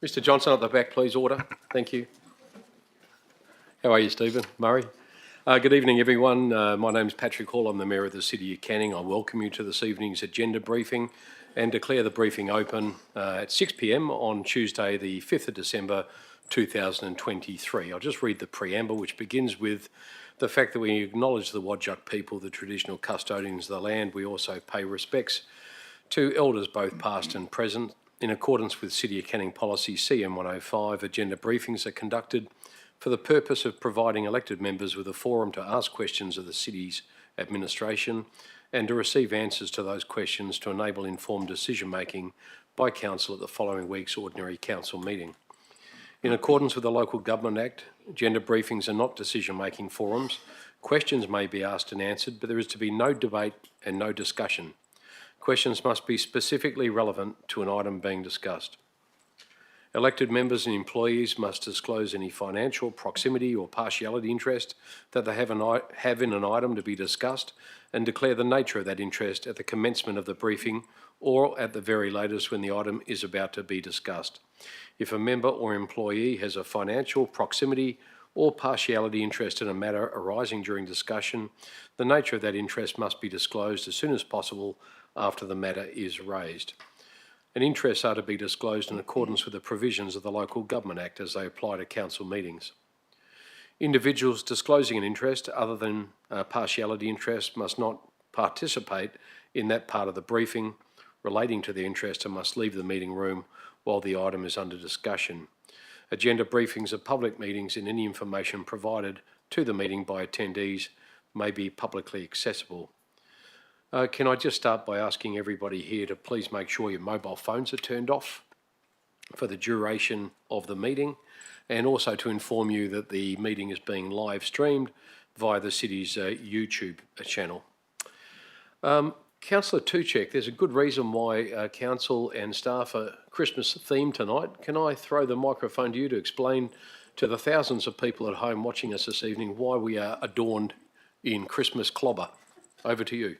Mr Johnson at the back, please, order. Thank you. How are you, Stephen? Murray? Good evening, everyone. My name is Patrick Hall. I'm the Mayor of the City of Canning. I welcome you to this evening's agenda briefing and declare the briefing open at 6 p.m. on Tuesday, the 5th of December 2023. I'll just read the preamble, which begins with the fact that we acknowledge the Wadjuk people, the traditional custodians of the land. We also pay respects to elders both past and present. In accordance with City of Canning Policy CM 105, agenda briefings are conducted for the purpose of providing elected members with a forum to ask questions of the City's administration and to receive answers to those questions to enable informed decision-making by Council at the following week's Ordinary Council meeting. In accordance with the Local Government Act, agenda briefings are not decision-making forums. Questions may be asked and answered, but there is to be no debate and no discussion. Questions must be specifically relevant to an item being discussed. Elected members and employees must disclose any financial, proximity or partiality interest that they have in an item to be discussed and declare the nature of that interest at the commencement of the briefing or at the very latest when the item is about to be discussed. If a member or employee has a financial, proximity or partiality interest in a matter arising during discussion, the nature of that interest must be disclosed as soon as possible after the matter is raised. And interests are to be disclosed in accordance with the provisions of the Local Government Act as they apply to council meetings. Individuals disclosing an interest other than partiality interest must not participate in that part of the briefing relating to the interest and must leave the meeting room while the item is under discussion. Agenda briefings are public meetings and any information provided to the meeting by attendees may be publicly accessible. Can I just start by asking everybody here to please make sure your mobile phones are turned off for the duration of the meeting, and also to inform you that the meeting is being live streamed via the City's YouTube channel. Councillor Tuchek, there's a good reason why Council and staff are Christmas themed tonight. Can I throw the microphone to you to explain to the thousands of people at home watching us this evening why we are adorned in Christmas clobber? Over to you.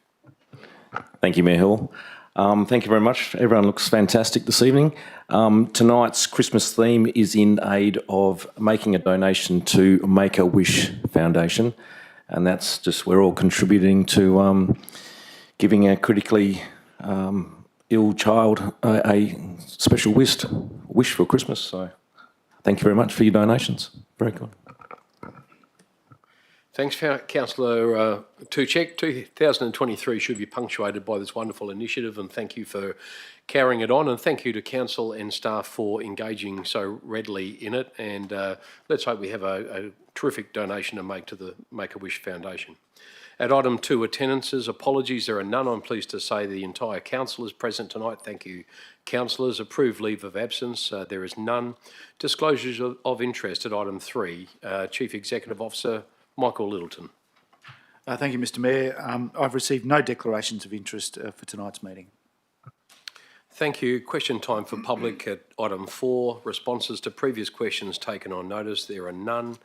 Thank you, Mayor Hill. Thank you very much. Everyone looks fantastic this evening. Tonight's Christmas theme is in aid of making a donation to Make-A-Wish Foundation, and that's just we're all contributing to giving a critically ill child a special wish for Christmas. So thank you very much for your donations. Very good. Thanks, Councillor Tuchek. 2023 should be punctuated by this wonderful initiative, and thank you for carrying it on, and thank you to Council and staff for engaging so readily in it, and let's hope we have a terrific donation to make to the Make-A-Wish Foundation. At item 2, attendances, apologies, there are none. I'm pleased to say the entire Council is present tonight. Thank you, Councillors. Approved leave of absence, there is none. Disclosures of interest at item 3, Chief Executive Officer Michael Littleton. Thank you, Mr Mayor. I've received no declarations of interest for tonight's meeting. Thank you. Question time for public at item 4. Responses to previous questions taken on notice. There are none.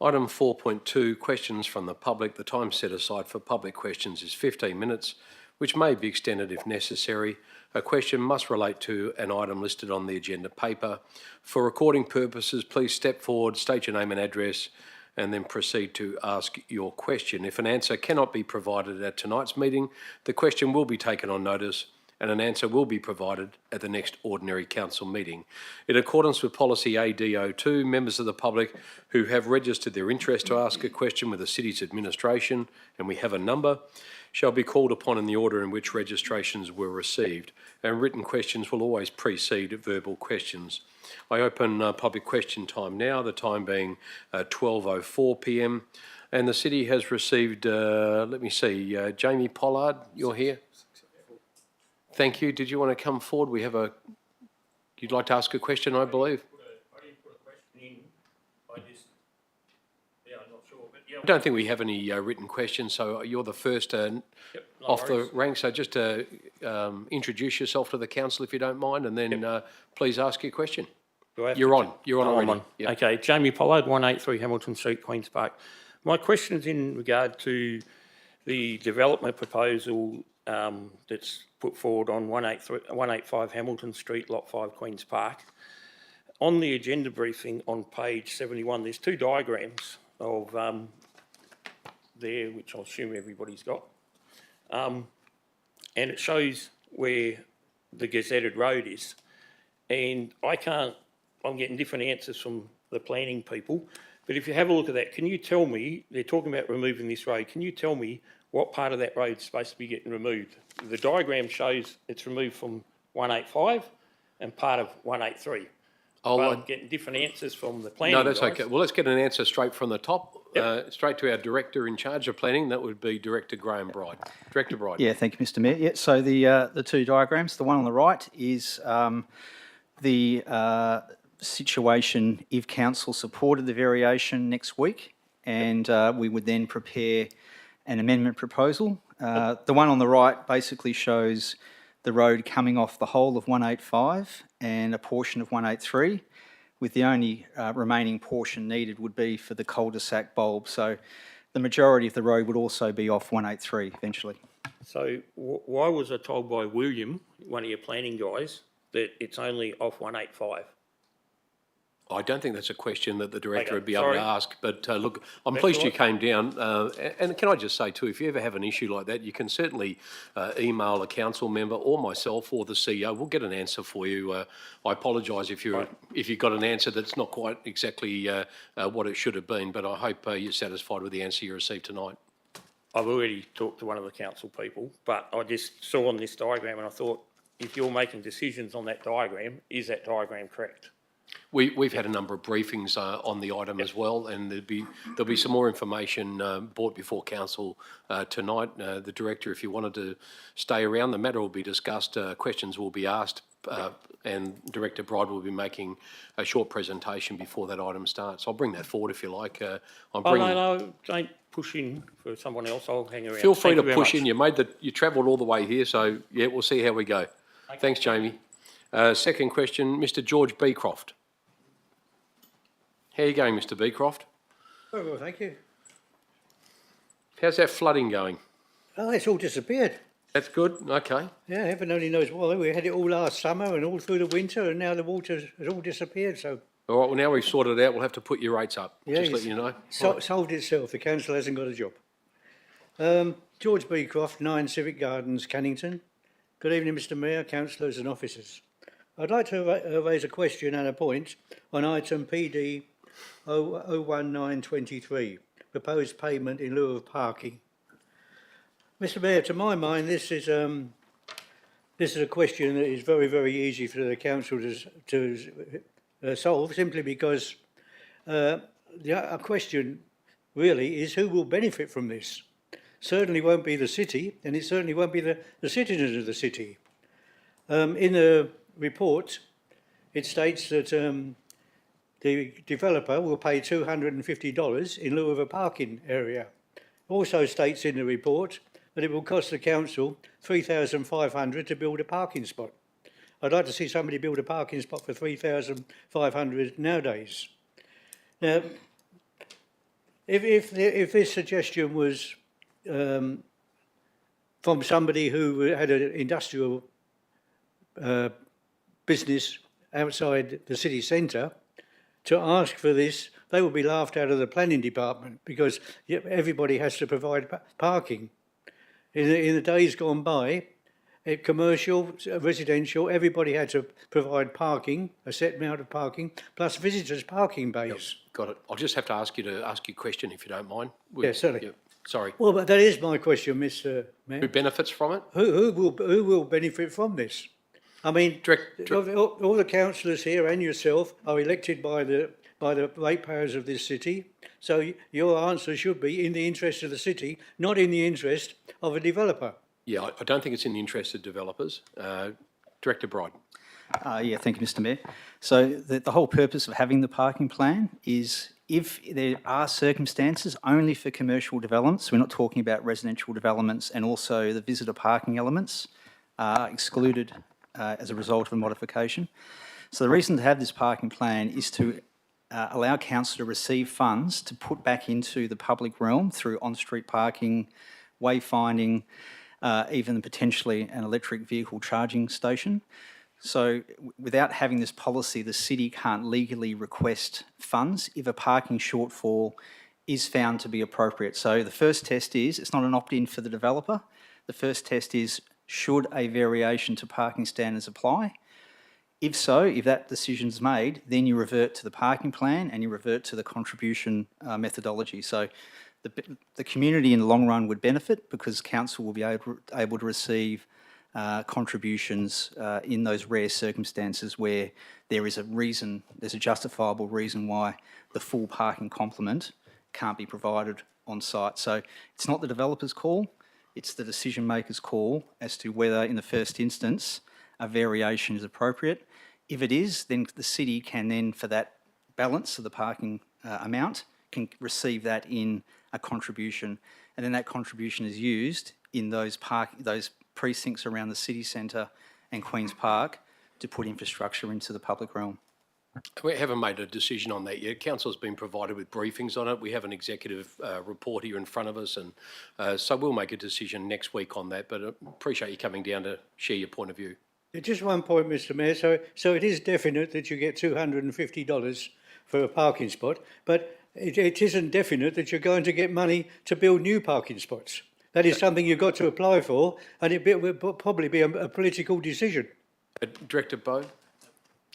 Item 4.2, questions from the public. The time set aside for public questions is 15 minutes, which may be extended if necessary. A question must relate to an item listed on the agenda paper. For recording purposes, please step forward, state your name and address, and then proceed to ask your question. If an answer cannot be provided at tonight's meeting, the question will be taken on notice and an answer will be provided at the next Ordinary Council meeting. In accordance with Policy AD02, members of the public who have registered their interest to ask a question with the City's administration, and we have a number, shall be called upon in the order in which registrations were received, and written questions will always precede verbal questions. I open public question time now, the time being 12:04 p.m. And the City has received, let me see, Jamie Pollard, you're here? Thank you. Did you want to come forward? We have you'd like to ask a question, I believe? I didn't put a question in. I'm not sure. But yeah. I don't think we have any written questions, so you're the first off the rank. So just introduce yourself to the Council if you don't mind, and then please ask your question. You're on already. Yep. Okay, Jamie Pollard, 183 Hamilton Street, Queen's Park. My question is in regard to the development proposal that's put forward on 185 Hamilton Street, Lot 5, Queen's Park. on the agenda briefing on page 71, there's two diagrams of there, which I assume everybody's got. And it shows where the gazetted road is. And I'm getting different answers from the planning people. But if you have a look at that, can you tell me, they're talking about removing this road, can you tell me what part of that road is supposed to be getting removed? The diagram shows it's removed from 185 and part of 183. I'm getting different answers from the planning No, that's guys. okay. Well, let's get an answer straight from the top, Yep. straight to our director in charge of planning. That would be Director Graham Bride. Director Bride. Yeah, thank you, Mr. Mayor. Yeah, so the two diagrams, the one on the right is the situation if council supported the variation next week, and we would then prepare an amendment proposal. The one on the right basically shows the road coming off the whole of 185 and a portion of 183, with the only remaining portion needed would be for the cul-de-sac bulb. So the majority of the road would also be off 183 eventually. So why was I told by William, one of your planning guys, that it's only off 185? I don't think that's a question that the director Okay, would be able sorry. to ask, but look, I'm That's pleased you all came down. And can I just say too, if you ever have an issue like that, you can certainly email a council member or myself or the CEO. We'll get an answer for you. I apologise if you got an answer that's not quite exactly what it should have been, but I hope you're satisfied with the answer you received tonight. I've already talked to one of the council people, but I just saw on this diagram and I thought, if you're making decisions on that diagram, is that diagram correct? We've had a number of briefings on the item as well, and there'll be some more information brought before council tonight. The director, if you wanted to stay around, the matter will be discussed, questions will be asked, and Director Bride will be making a short presentation before that item starts. I'll bring that forward if you like. No, don't push in for someone else. I'll hang around. Feel free Thank to you very push much. in. You travelled all the way here, so yeah, we'll see how we go. Thanks, Jamie. Second question, Mr. George Beecroft. How are you going, Mr. Beecroft? Very well, thank you. How's that flooding going? Oh, it's all disappeared. That's good. Okay. Yeah, heaven only knows why. We had it all last summer and all through the winter, and now the water has all disappeared. So, All right. Well, now we've sorted it out. We'll have to put your rates up. yeah, Just let you know. solved itself. The council hasn't got a job. George Beecroft, 9 Civic Gardens, Cannington. Good evening, Mr. Mayor, councillors and officers. I'd like to raise a question and a point on item PD 01923, proposed payment in lieu of parking. Mr. Mayor, to my mind, this is a question that is very, very easy for the council to solve, simply because a question really is who will benefit from this. Certainly won't be the city, and it certainly won't be the citizens of the city. In the report, it states that the developer will pay $250 in lieu of a parking area. Also states in the report that it will cost the council $3,500 to build a parking spot. I'd like to see somebody build a parking spot for $3,500 nowadays. Now, if this suggestion was from somebody who had an industrial business outside the city centre, to ask for this, they will be laughed out of the planning department, because everybody has to provide parking. In the days gone by, commercial, residential, everybody had to provide parking, a set amount of parking, plus visitors' parking bays. Got it. I'll just have to ask you a question if you don't mind. Yeah, certainly. Yeah, sorry. Well, but that is my question, Mr. Mayor. Who benefits from it? Who will benefit from this? I mean, all the councillors here and yourself are elected by the ratepayers of this city. So your answer should be in the interest of the city, not in the interest of a developer. Yeah, I don't think it's in the interest of developers. Director Bride. Yeah, thank you, Mr. Mayor. So the whole purpose of having the parking plan is if there are circumstances only for commercial developments, we're not talking about residential developments, and also the visitor parking elements are excluded as a result of a modification. So the reason to have this parking plan is to allow council to receive funds to put back into the public realm through on-street parking, wayfinding, even potentially an electric vehicle charging station. So without having this policy, the city can't legally request funds if a parking shortfall is found to be appropriate. So the first test is, it's not an opt-in for the developer. The first test is, should a variation to parking standards apply? If so, if that decision's made, then you revert to the parking plan and you revert to the contribution methodology. So the community in the long run would benefit because council will be able to receive contributions in those rare circumstances where there is a reason, there's a justifiable reason why the full parking complement can't be provided on site. So it's not the developer's call, it's the decision maker's call as to whether in the first instance a variation is appropriate. If it is, then the city can then, for that balance of the parking amount, can receive that in a contribution, and then that contribution is used in those precincts around the city centre and Queen's Park to put infrastructure into the public realm. We haven't made a decision on that yet. Council's been provided with briefings on it. We have an executive report here in front of us, and so we'll make a decision next week on that, but I appreciate you coming down to share your point of view. Just one point, Mr Mayor. So it is definite that you get $250 for a parking spot, but it isn't definite that you're going to get money to build new parking spots. That is something you've got to apply for, and it will probably be a political decision. Director Bode?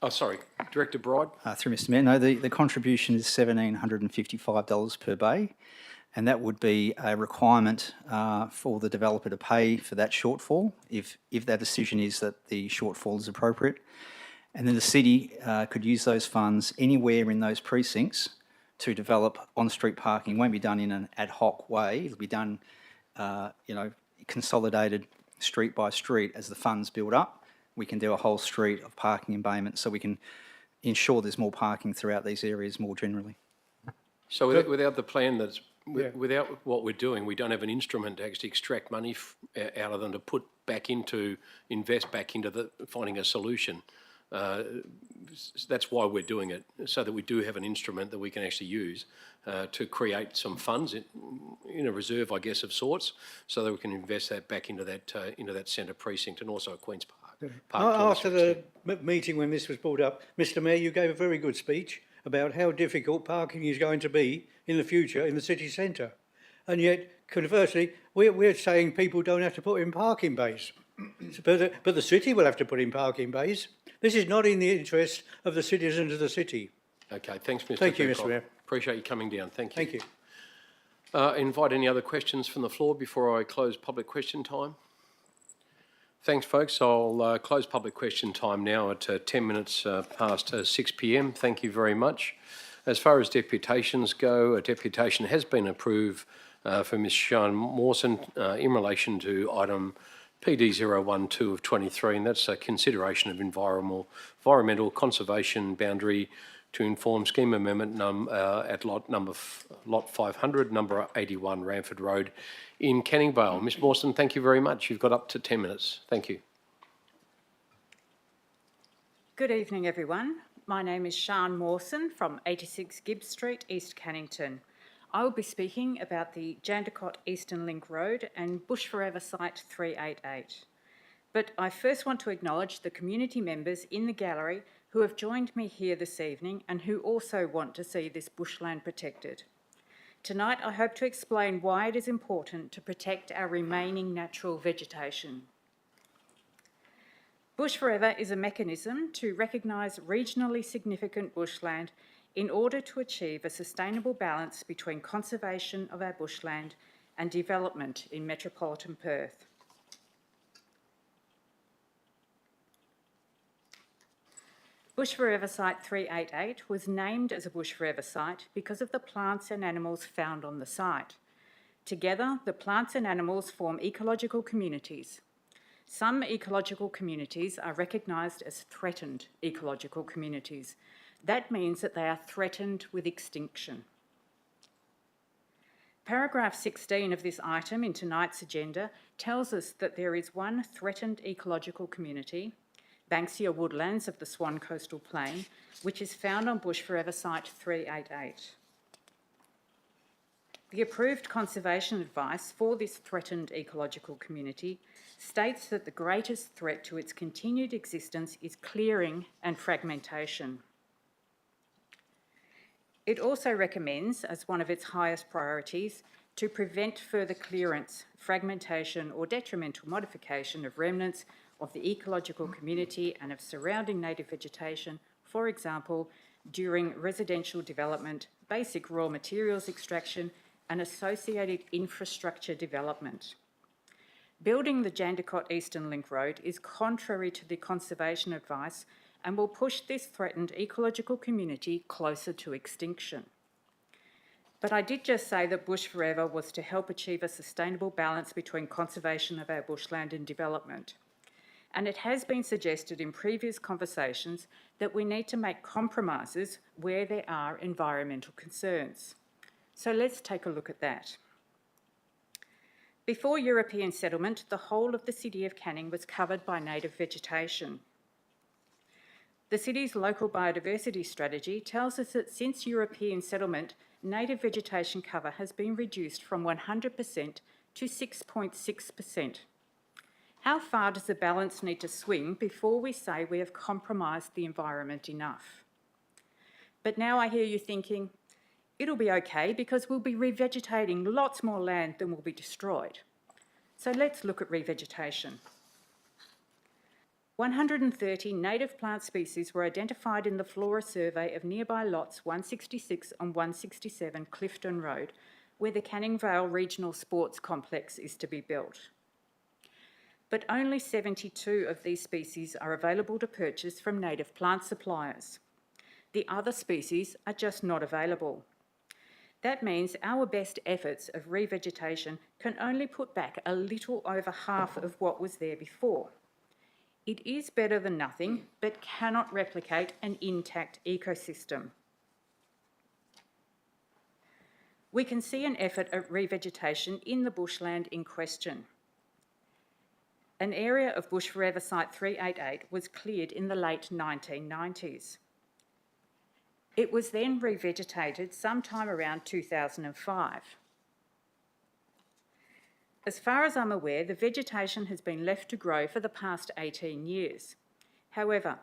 Oh, sorry, Director Bride? Through Mr Mayor, no, the contribution is $1,755 per bay, and that would be a requirement for the developer to pay for that shortfall if that decision is that the shortfall is appropriate. And then the city could use those funds anywhere in those precincts to develop on-street parking. It won't be done in an ad hoc way. It'll be done, consolidated street by street as the funds build up. We can do a whole street of parking embayments so we can ensure there's more parking throughout these areas more generally. So without the plan without what we're doing, we don't have an instrument to actually extract money out of them to put back into, invest back into finding a solution. That's why we're doing it, so that we do have an instrument that we can actually use to create some funds in a reserve, I guess, of sorts, so that we can invest that back into that centre precinct and also at Queen's Park. After the meeting when this was brought up, Mr Mayor, you gave a very good speech about how difficult parking is going to be in the future in the city centre. And yet, conversely, we're saying people don't have to put in parking bays. But the city will have to put in parking bays. This is not in the interest of the citizens of the city. Okay, thanks, Mr. Thank you, Peacock. Mr Mayor. Appreciate you coming down. Thank you. Thank you. Invite any other questions from the floor before I close public question time. Thanks, folks. I'll close public question time now at 10 minutes past 6 p.m. Thank you very much. As far as deputations go, a deputation has been approved for Ms Sian Mawson in relation to item PD 012 of 23, and that's a consideration of environmental conservation boundary to inform scheme amendment at lot 500, number 81 Ramford Road in Canning Vale. Ms Mawson, thank you very much. You've got up to 10 minutes. Thank you. Good evening, everyone. My name is Sian Mawson from 86 Gibbs Street, East Cannington. I will be speaking about the Jandakot Eastern Link Road and Bush Forever Site 388. But I first want to acknowledge the community members in the gallery who have joined me here this evening and who also want to see this bushland protected. Tonight, I hope to explain why it is important to protect our remaining natural vegetation. Bush Forever is a mechanism to recognise regionally significant bushland in order to achieve a sustainable balance between conservation of our bushland and development in metropolitan Perth. Bush Forever Site 388 was named as a Bush Forever site because of the plants and animals found on the site. Together, the plants and animals form ecological communities. Some ecological communities are recognised as threatened ecological communities. That means that they are threatened with extinction. Paragraph 16 of this item in tonight's agenda tells us that there is one threatened ecological community, Banksia woodlands of the Swan Coastal Plain, which is found on Bush Forever Site 388. The approved conservation advice for this threatened ecological community states that the greatest threat to its continued existence is clearing and fragmentation. It also recommends, as one of its highest priorities, to prevent further clearance, fragmentation or detrimental modification of remnants of the ecological community and of surrounding native vegetation, for example, during residential development, basic raw materials extraction and associated infrastructure development. Building the Jandakot Eastern Link Road is contrary to the conservation advice and will push this threatened ecological community closer to extinction. But I did just say that Bush Forever was to help achieve a sustainable balance between conservation of our bushland and development. And it has been suggested in previous conversations that we need to make compromises where there are environmental concerns. So let's take a look at that. Before European settlement, the whole of the city of Canning was covered by native vegetation. The city's local biodiversity strategy tells us that since European settlement, native vegetation cover has been reduced from 100% to 6.6%. How far does the balance need to swing before we say we have compromised the environment enough? But now I hear you thinking, it'll be okay because we'll be revegetating lots more land than will be destroyed. So let's look at revegetation. 130 native plant species were identified in the flora survey of nearby lots 166 and 167 Clifton Road, where the Canning Vale Regional Sports Complex is to be built. But only 72 of these species are available to purchase from native plant suppliers. The other species are just not available. That means our best efforts of revegetation can only put back a little over half of what was there before. It is better than nothing, but cannot replicate an intact ecosystem. We can see an effort at revegetation in the bushland in question. An area of Bush Forever Site 388 was cleared in the late 1990s. It was then revegetated sometime around 2005. As far as I'm aware, the vegetation has been left to grow for the past 18 years. However,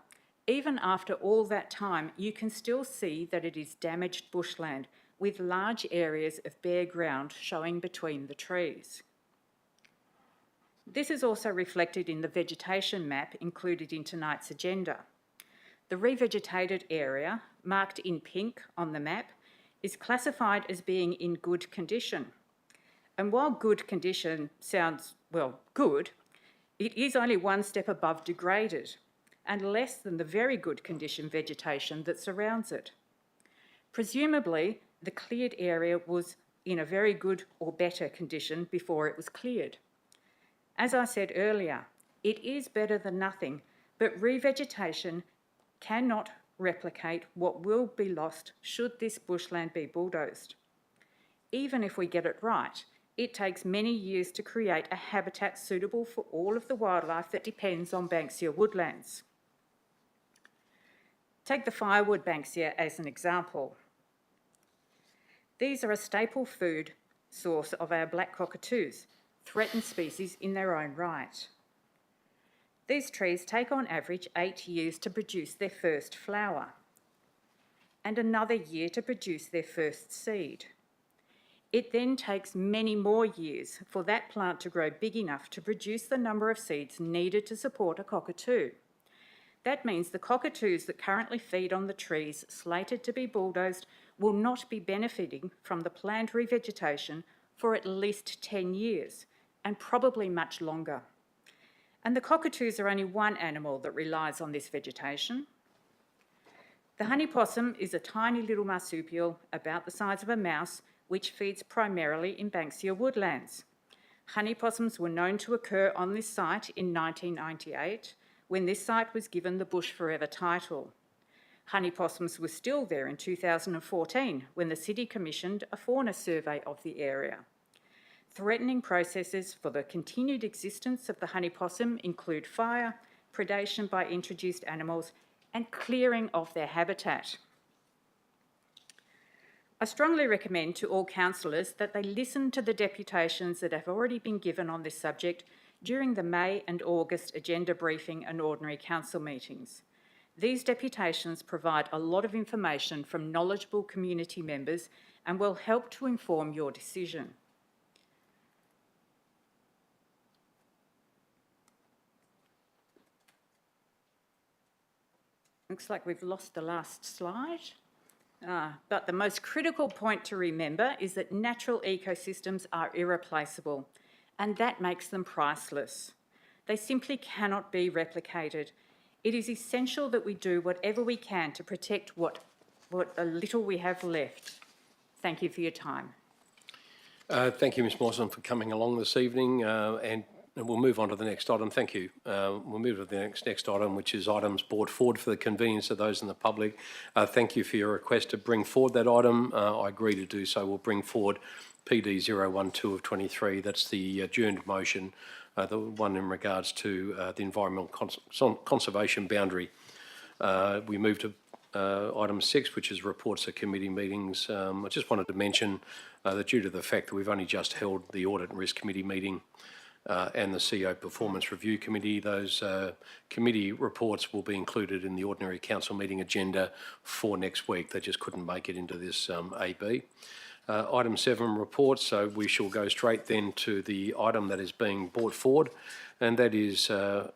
even after all that time, you can still see that it is damaged bushland with large areas of bare ground showing between the trees. This is also reflected in the vegetation map included in tonight's agenda. The revegetated area, marked in pink on the map, is classified as being in good condition. And while good condition sounds, well, good, it is only one step above degraded and less than the very good condition vegetation that surrounds it. Presumably, the cleared area was in a very good or better condition before it was cleared. As I said earlier, it is better than nothing, but revegetation cannot replicate what will be lost should this bushland be bulldozed. Even if we get it right, it takes many years to create a habitat suitable for all of the wildlife that depends on Banksia woodlands. Take the firewood Banksia as an example. These are a staple food source of our black cockatoos, threatened species in their own right. These trees take on average 8 years to produce their first flower and another year to produce their first seed. It then takes many more years for that plant to grow big enough to produce the number of seeds needed to support a cockatoo. That means the cockatoos that currently feed on the trees slated to be bulldozed will not be benefiting from the planned revegetation for at least 10 years, and probably much longer. And the cockatoos are only one animal that relies on this vegetation. The honey possum is a tiny little marsupial about the size of a mouse, which feeds primarily in Banksia woodlands. Honey possums were known to occur on this site in 1998, when this site was given the Bush Forever title. Honey possums were still there in 2014, when the city commissioned a fauna survey of the area. Threatening processes for the continued existence of the honey possum include fire, predation by introduced animals, and clearing of their habitat. I strongly recommend to all councillors that they listen to the deputations that have already been given on this subject during the May and August agenda briefing and ordinary council meetings. These deputations provide a lot of information from knowledgeable community members and will help to inform your decision. Looks like we've lost the last slide. But the most critical point to remember is that natural ecosystems are irreplaceable, and that makes them priceless. They simply cannot be replicated. It is essential that we do whatever we can to protect what little we have left. Thank you for your time. Thank you, Ms Mawson, for coming along this evening, and we'll move on to the next item. Thank you. We'll move to the next item, which is items brought forward for the convenience of those in the public. Thank you for your request to bring forward that item. I agree to do so. We'll bring forward PD 012 of 23. That's the adjourned motion, the one in regards to the environmental conservation boundary. We move to item 6, which is reports of committee meetings. I just wanted to mention that due to the fact that we've only just held the Audit and Risk Committee meeting and the CEO Performance Review Committee, those committee reports will be included in the ordinary council meeting agenda for next week. They just couldn't make it into this AB. Item 7, reports, so we shall go straight then to the item that is being brought forward, and that is item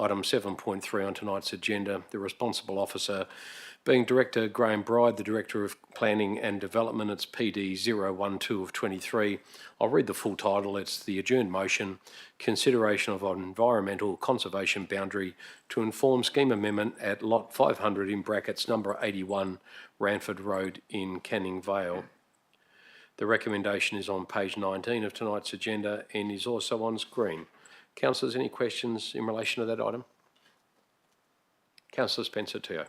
7.3 on tonight's agenda, the responsible officer being Director Graham Bride, the Director of Planning and Development. It's PD 012 of 23. I'll read the full title. It's the adjourned motion, consideration of an environmental conservation boundary to inform scheme amendment at lot 500 in brackets number 81 Ranford Road in Canning Vale. The recommendation is on page 19 of tonight's agenda and is also on screen. Councillors, any questions in relation to that item? Councillor Spencer Teo.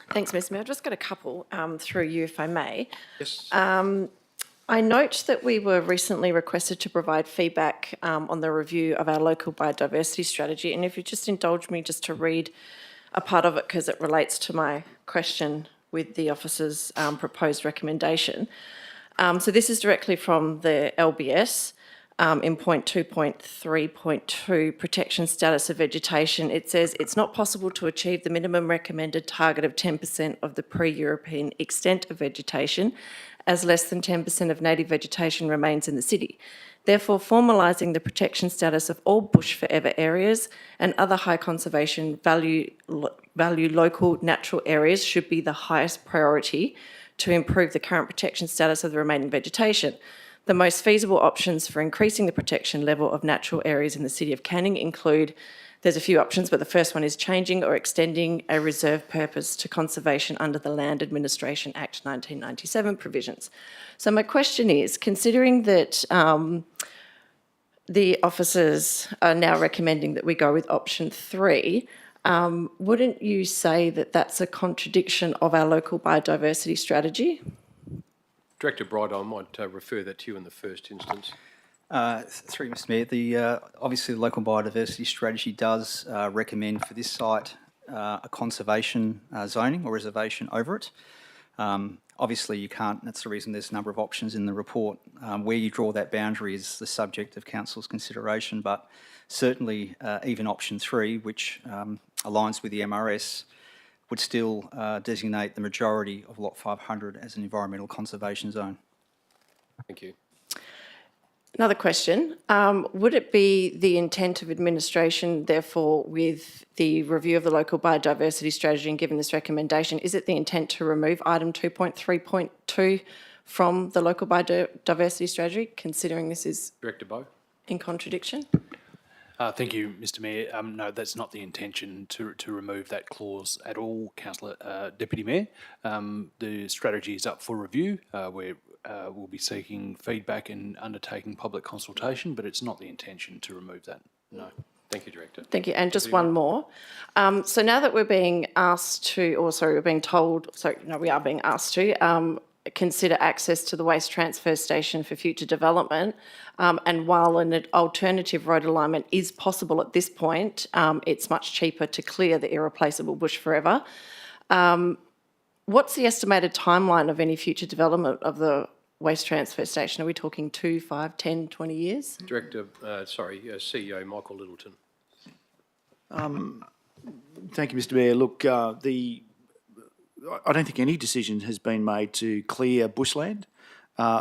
Thanks, Mr Mayor. I've just got a couple through you, if I may. Yes. I note that we were recently requested to provide feedback on the review of our local biodiversity strategy, and if you just indulge me just to read a part of it because it relates to my question with the officer's proposed recommendation. So this is directly from the LBS. In point 2.3.2, protection status of vegetation, it says it's not possible to achieve the minimum recommended target of 10% of the pre-European extent of vegetation, as less than 10% of native vegetation remains in the city. Therefore, formalising the protection status of all bush forever areas and other high conservation value local natural areas should be the highest priority to improve the current protection status of the remaining vegetation. The most feasible options for increasing the protection level of natural areas in the City of Canning include, there's a few options, but the first one is changing or extending a reserve purpose to conservation under the Land Administration Act 1997 provisions. So my question is, considering that the officers are now recommending that we go with option 3, wouldn't you say that that's a contradiction of our local biodiversity strategy? Director Bride, I might refer that to you in the first instance. Through Mr Mayor, obviously the local biodiversity strategy does recommend for this site a conservation zoning or reservation over it. Obviously you can't, that's the reason there's a number of options in the report. Where you draw that boundary is the subject of Council's consideration, but certainly even option 3, which aligns with the MRS, would still designate the majority of lot 500 as an environmental conservation zone. Thank you. Another question. Would it be the intent of administration, therefore, with the review of the local biodiversity strategy and given this recommendation, is it the intent to remove item 2.3.2 from the local biodiversity strategy, considering this is Director Bowe. in contradiction? Thank you, Mr Mayor. No, that's not the intention to remove that clause at all, Councillor Deputy Mayor. The strategy is up for review. We'll be seeking feedback and undertaking public consultation, but it's not the intention to remove that, no. Thank you, Director. Thank you. And just one more. So now that we're being asked to, or sorry, we're being told, sorry, no, we are being asked to consider access to the waste transfer station for future development. And while an alternative road alignment is possible at this point, it's much cheaper to clear the irreplaceable bush forever. What's the estimated timeline of any future development of the waste transfer station? Are we talking 2, 5, 10, 20 years? CEO Michael Littleton. Thank you, Mr Mayor. Look, I don't think any decision has been made to clear bushland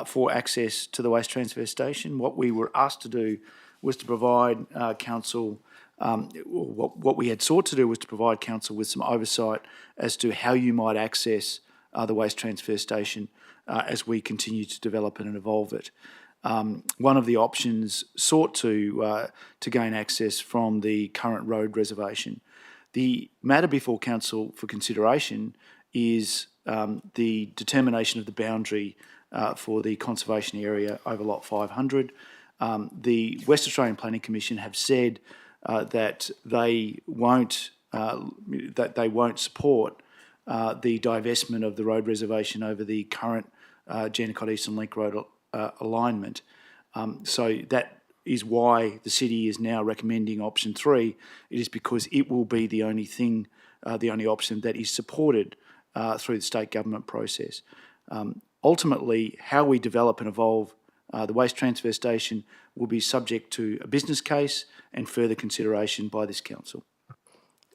for access to the waste transfer station. What we were asked to do was to provide council, what we had sought to do was to provide council with some oversight as to how you might access the waste transfer station as we continue to develop it and evolve it. One of the options sought to gain access from the current road reservation. The matter before council for consideration is the determination of the boundary for the conservation area over lot 500. The West Australian Planning Commission have said that they won't support the divestment of the road reservation over the current Jandakot Eastern Link Road alignment. So that is why the city is now recommending option 3. It is because it will be the only thing, the only option that is supported through the state government process. Ultimately, how we develop and evolve the waste transfer station will be subject to a business case and further consideration by this council.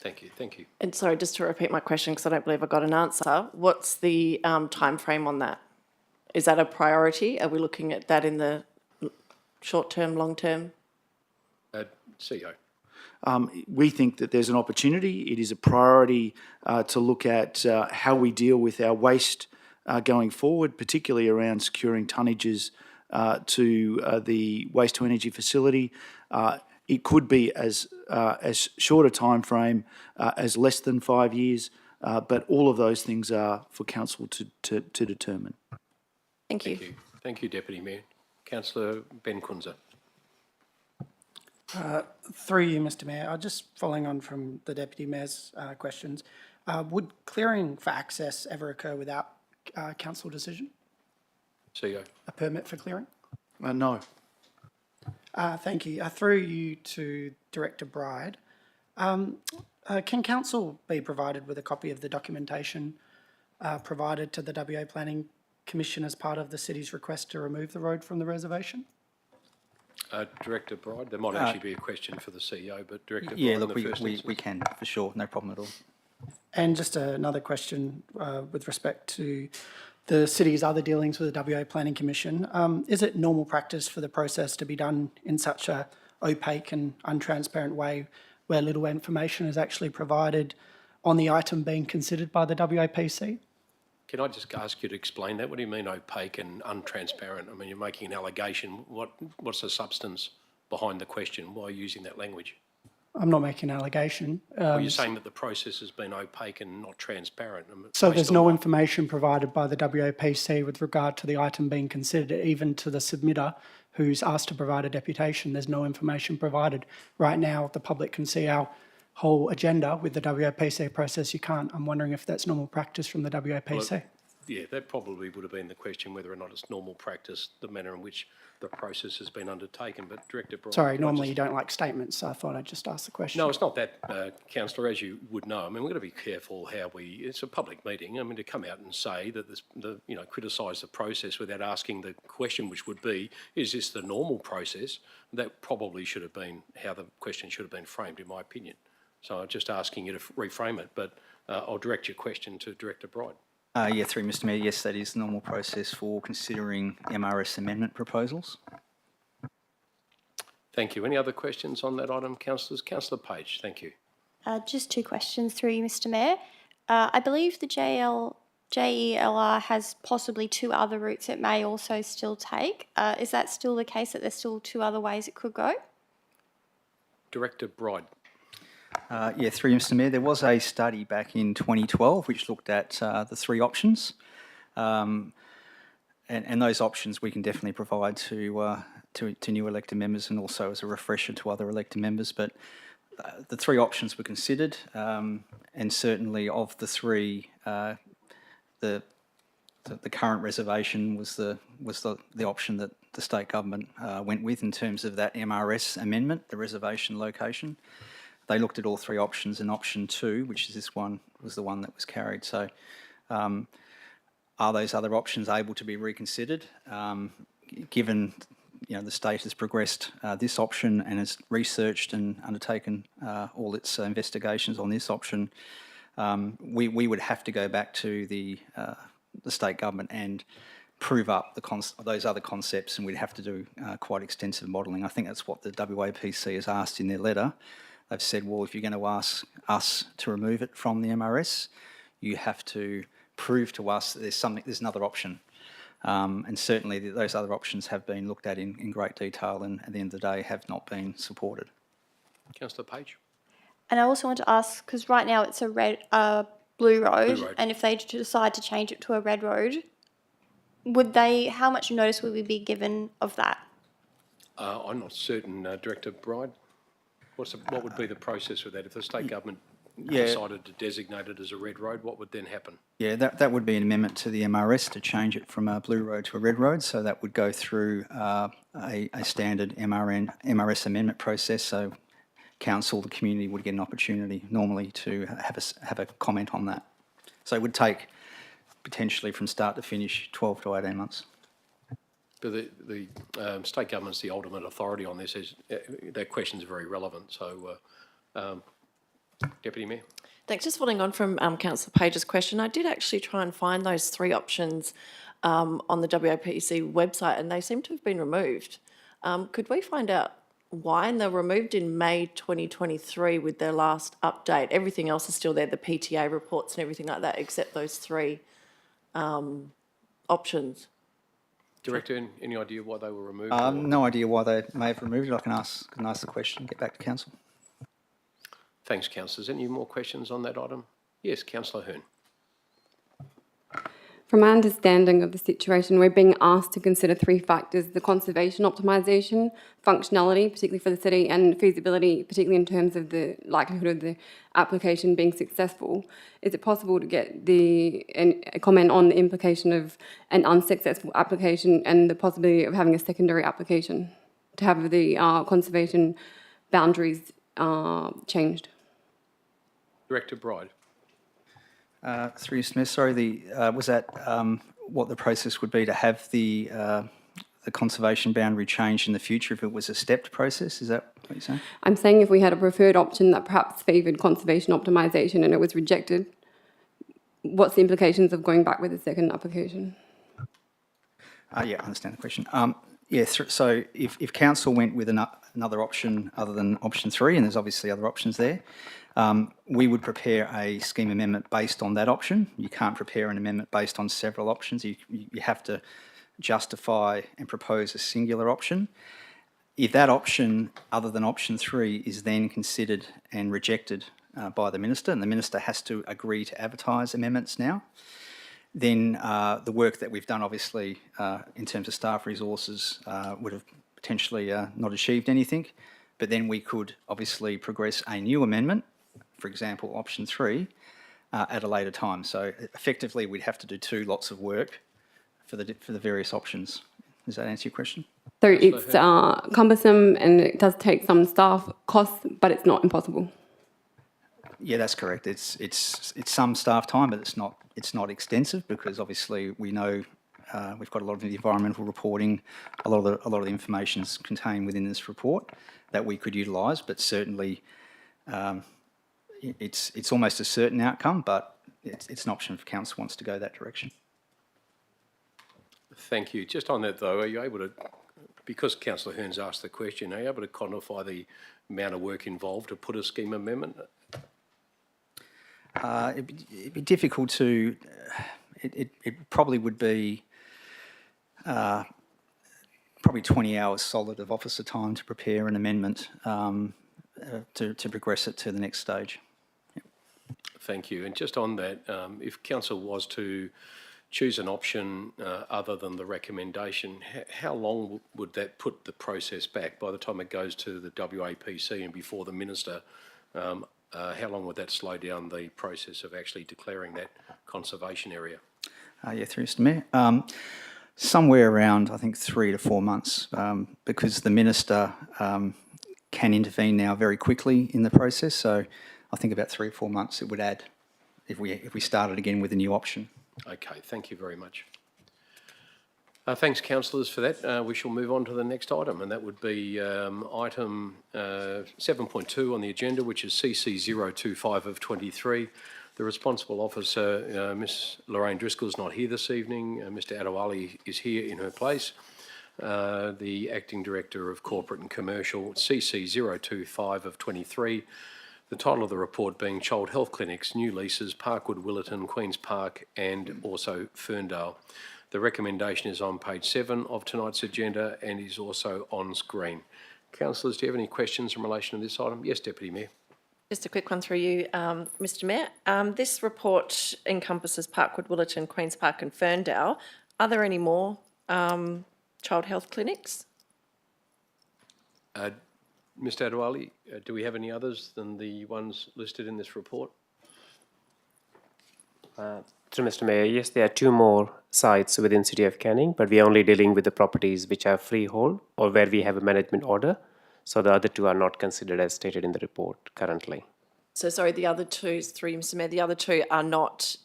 Thank you. Thank you. And sorry, just to repeat my question, because I don't believe I got an answer. What's the time frame on that? Is that a priority? Are we looking at that in the short term, long term? CEO. We think that there's an opportunity. It is a priority to look at how we deal with our waste going forward, particularly around securing tonnages to the waste to energy facility. It could be as short a time frame as less than 5 years, but all of those things are for council to determine. Thank you. Thank you. Thank you, Deputy Mayor. Councillor Ben Kunze. Through you, Mr Mayor, just following on from the Deputy Mayor's questions, would clearing for access ever occur without council decision? CEO. A permit for clearing? No. Thank you. Through you to Director Bride, can council be provided with a copy of the documentation provided to the WA Planning Commission as part of the city's request to remove the road from the reservation? Director Bride, there might actually be a question for the CEO, but Director Bride, Yeah, look, in the first instance. we can, for sure, no problem at all. And just another question with respect to the city's other dealings with the WA Planning Commission. Is it normal practice for the process to be done in such a opaque and untransparent way where little information is actually provided on the item being considered by the WAPC? Can I just ask you to explain that? What do you mean opaque and untransparent? I mean, you're making an allegation. What's the substance behind the question? Why are you using that language? I'm not making an allegation. Well, you're saying that the process has been opaque and not transparent. So there's no information provided by the WAPC with regard to the item being considered, even to the submitter who's asked to provide a deputation. There's no information provided. Right now, the public can see our whole agenda. With the WAPC process, you can't. I'm wondering if that's normal practice from the WAPC. Well, yeah, that probably would have been the question, whether or not it's normal practice, the manner in which the process has been undertaken. But Director Bride... Sorry, normally you don't like statements, so I thought I'd just ask the question. No, it's not that, Councillor, as you would know. I mean, we've got to be careful how we... It's a public meeting. I mean, to come out and say that, criticise the process without asking the question, which would be, is this the normal process? That probably should have been how the question should have been framed, in my opinion. So I'm just asking you to reframe it, but I'll direct your question to Director Bride. Yeah, through Mr Mayor, yes, that is the normal process for considering MRS amendment proposals. Thank you. Any other questions on that item, councillors? Councillor Page, thank you. Just 2 questions through you, Mr Mayor. I believe the JELR has possibly 2 other routes it may also still take. Is that still the case, that there's still 2 other ways it could go? Director Bride. Yeah, through you, Mr Mayor, there was a study back in 2012 which looked at the 3 options. And those options we can definitely provide to new elected members and also as a refresher to other elected members. But the 3 options were considered, and certainly of the 3, the current reservation was the option that the state government went with in terms of that MRS amendment, the reservation location. They looked at all 3 options, and option 2, which is this one, was the one that was carried. So Are those other options able to be reconsidered? Given the state has progressed this option and has researched and undertaken all its investigations on this option, we would have to go back to the state government and prove up those other concepts, and we'd have to do quite extensive modelling. I think that's what the WAPC has asked in their letter. They've said, well, if you're going to ask us to remove it from the MRS, you have to prove to us that there's another option. And certainly those other options have been looked at in great detail and at the end of the day have not been supported. Councillor Page. And I also want to ask, because right now it's a blue road, Blue road. and if they decide to change it to a red road, how much notice would we be given of that? I'm not certain, Director Bride. What would be the process with that? If the state government decided to designate it as a red road, what would then happen? Yeah, that would be an amendment to the MRS to change it from a blue road to a red road. So that would go through a standard MRS amendment process. So council, the community would get an opportunity normally to have a comment on that. So it would take potentially from start to finish 12 to 18 months. But the state government's the ultimate authority on this. That question's very relevant. So, Deputy Mayor. Thanks. Just following on from Councillor Page's question, I did actually try and find those three options on the WAPC website, and they seem to have been removed. Could we find out why? And they were removed in May 2023 with their last update. Everything else is still there, the PTA reports and everything like that, except those three options. Director, any idea why they were removed? No idea why they may have removed it. I can ask the question and get back to council. Thanks, councillors. Any more questions on that item? Yes, Councillor Hearn. From my understanding of the situation, we're being asked to consider three factors: the conservation optimisation, functionality, particularly for the city, and feasibility, particularly in terms of the likelihood of the application being successful. Is it possible to get a comment on the implication of an unsuccessful application and the possibility of having a secondary application to have the conservation boundaries changed? Director Bride. Through you, Smith, sorry, was that what the process would be to have the conservation boundary changed in the future if it was a stepped process? Is that what you're saying? I'm saying if we had a preferred option that perhaps favoured conservation optimisation and it was rejected, what's the implications of going back with a second application? Yeah, I understand the question. So if council went with another option other than option 3, and there's obviously other options there, we would prepare a scheme amendment based on that option. You can't prepare an amendment based on several options. You have to justify and propose a singular option. If that option, other than option 3, is then considered and rejected by the Minister, and the Minister has to agree to advertise amendments now, then the work that we've done, obviously, in terms of staff resources, would have potentially not achieved anything. But then we could obviously progress a new amendment, for example, option 3, at a later time. So effectively, we'd have to do 2 lots of work for the various options. Does that answer your question? So it's cumbersome and it does take some staff costs, but it's not impossible. Yeah, that's correct. It's some staff time, but it's not extensive because obviously we know we've got a lot of the environmental reporting, a lot of the information is contained within this report that we could utilise. But certainly, it's almost a certain outcome, but it's an option if council wants to go that direction. Thank you. Just on that though, are you able to, because Councillor Hearn's asked the question, are you able to quantify the amount of work involved to put a scheme amendment? It'd be difficult to. It probably would be probably 20 hours solid of officer time to prepare an amendment to progress it to the next stage. Yep. Thank you. And just on that, if council was to choose an option other than the recommendation, how long would that put the process back by the time it goes to the WAPC and before the Minister? How long would that slow down the process of actually declaring that conservation area? Yeah, through Mr. Mayor. Somewhere around, I think, 3 to 4 months, because the Minister can intervene now very quickly in the process. So I think about 3 or 4 months it would add if we started again with a new option. Okay, thank you very much. Thanks, councillors, for that. We shall move on to the next item, and that would be item 7.2 on the agenda, which is CC 025 of 23. The responsible officer, Ms Lorraine Driscoll, is not here this evening. Mr Adewale is here in her place. The Acting Director of Corporate and Commercial, CC 025 of 23. The title of the report being Child Health Clinics, New Leases, Parkwood, Willerton, Queen's Park and also Ferndale. The recommendation is on page 7 of tonight's agenda and is also on screen. Councillors, do you have any questions in relation to this item? Yes, Deputy Mayor. Just a quick one through you, Mr Mayor. This report encompasses Parkwood, Willerton, Queen's Park and Ferndale. Are there any more child health clinics? Mr Adewale, do we have any others than the ones listed in this report? Mr. Mayor, yes, there are 2 more sites within City of Canning, but we are only dealing with the properties which are freehold or where we have a management order. So the other 2 are not considered as stated in the report currently. So sorry, the other 2, through you, Mr Mayor, the other 2 are not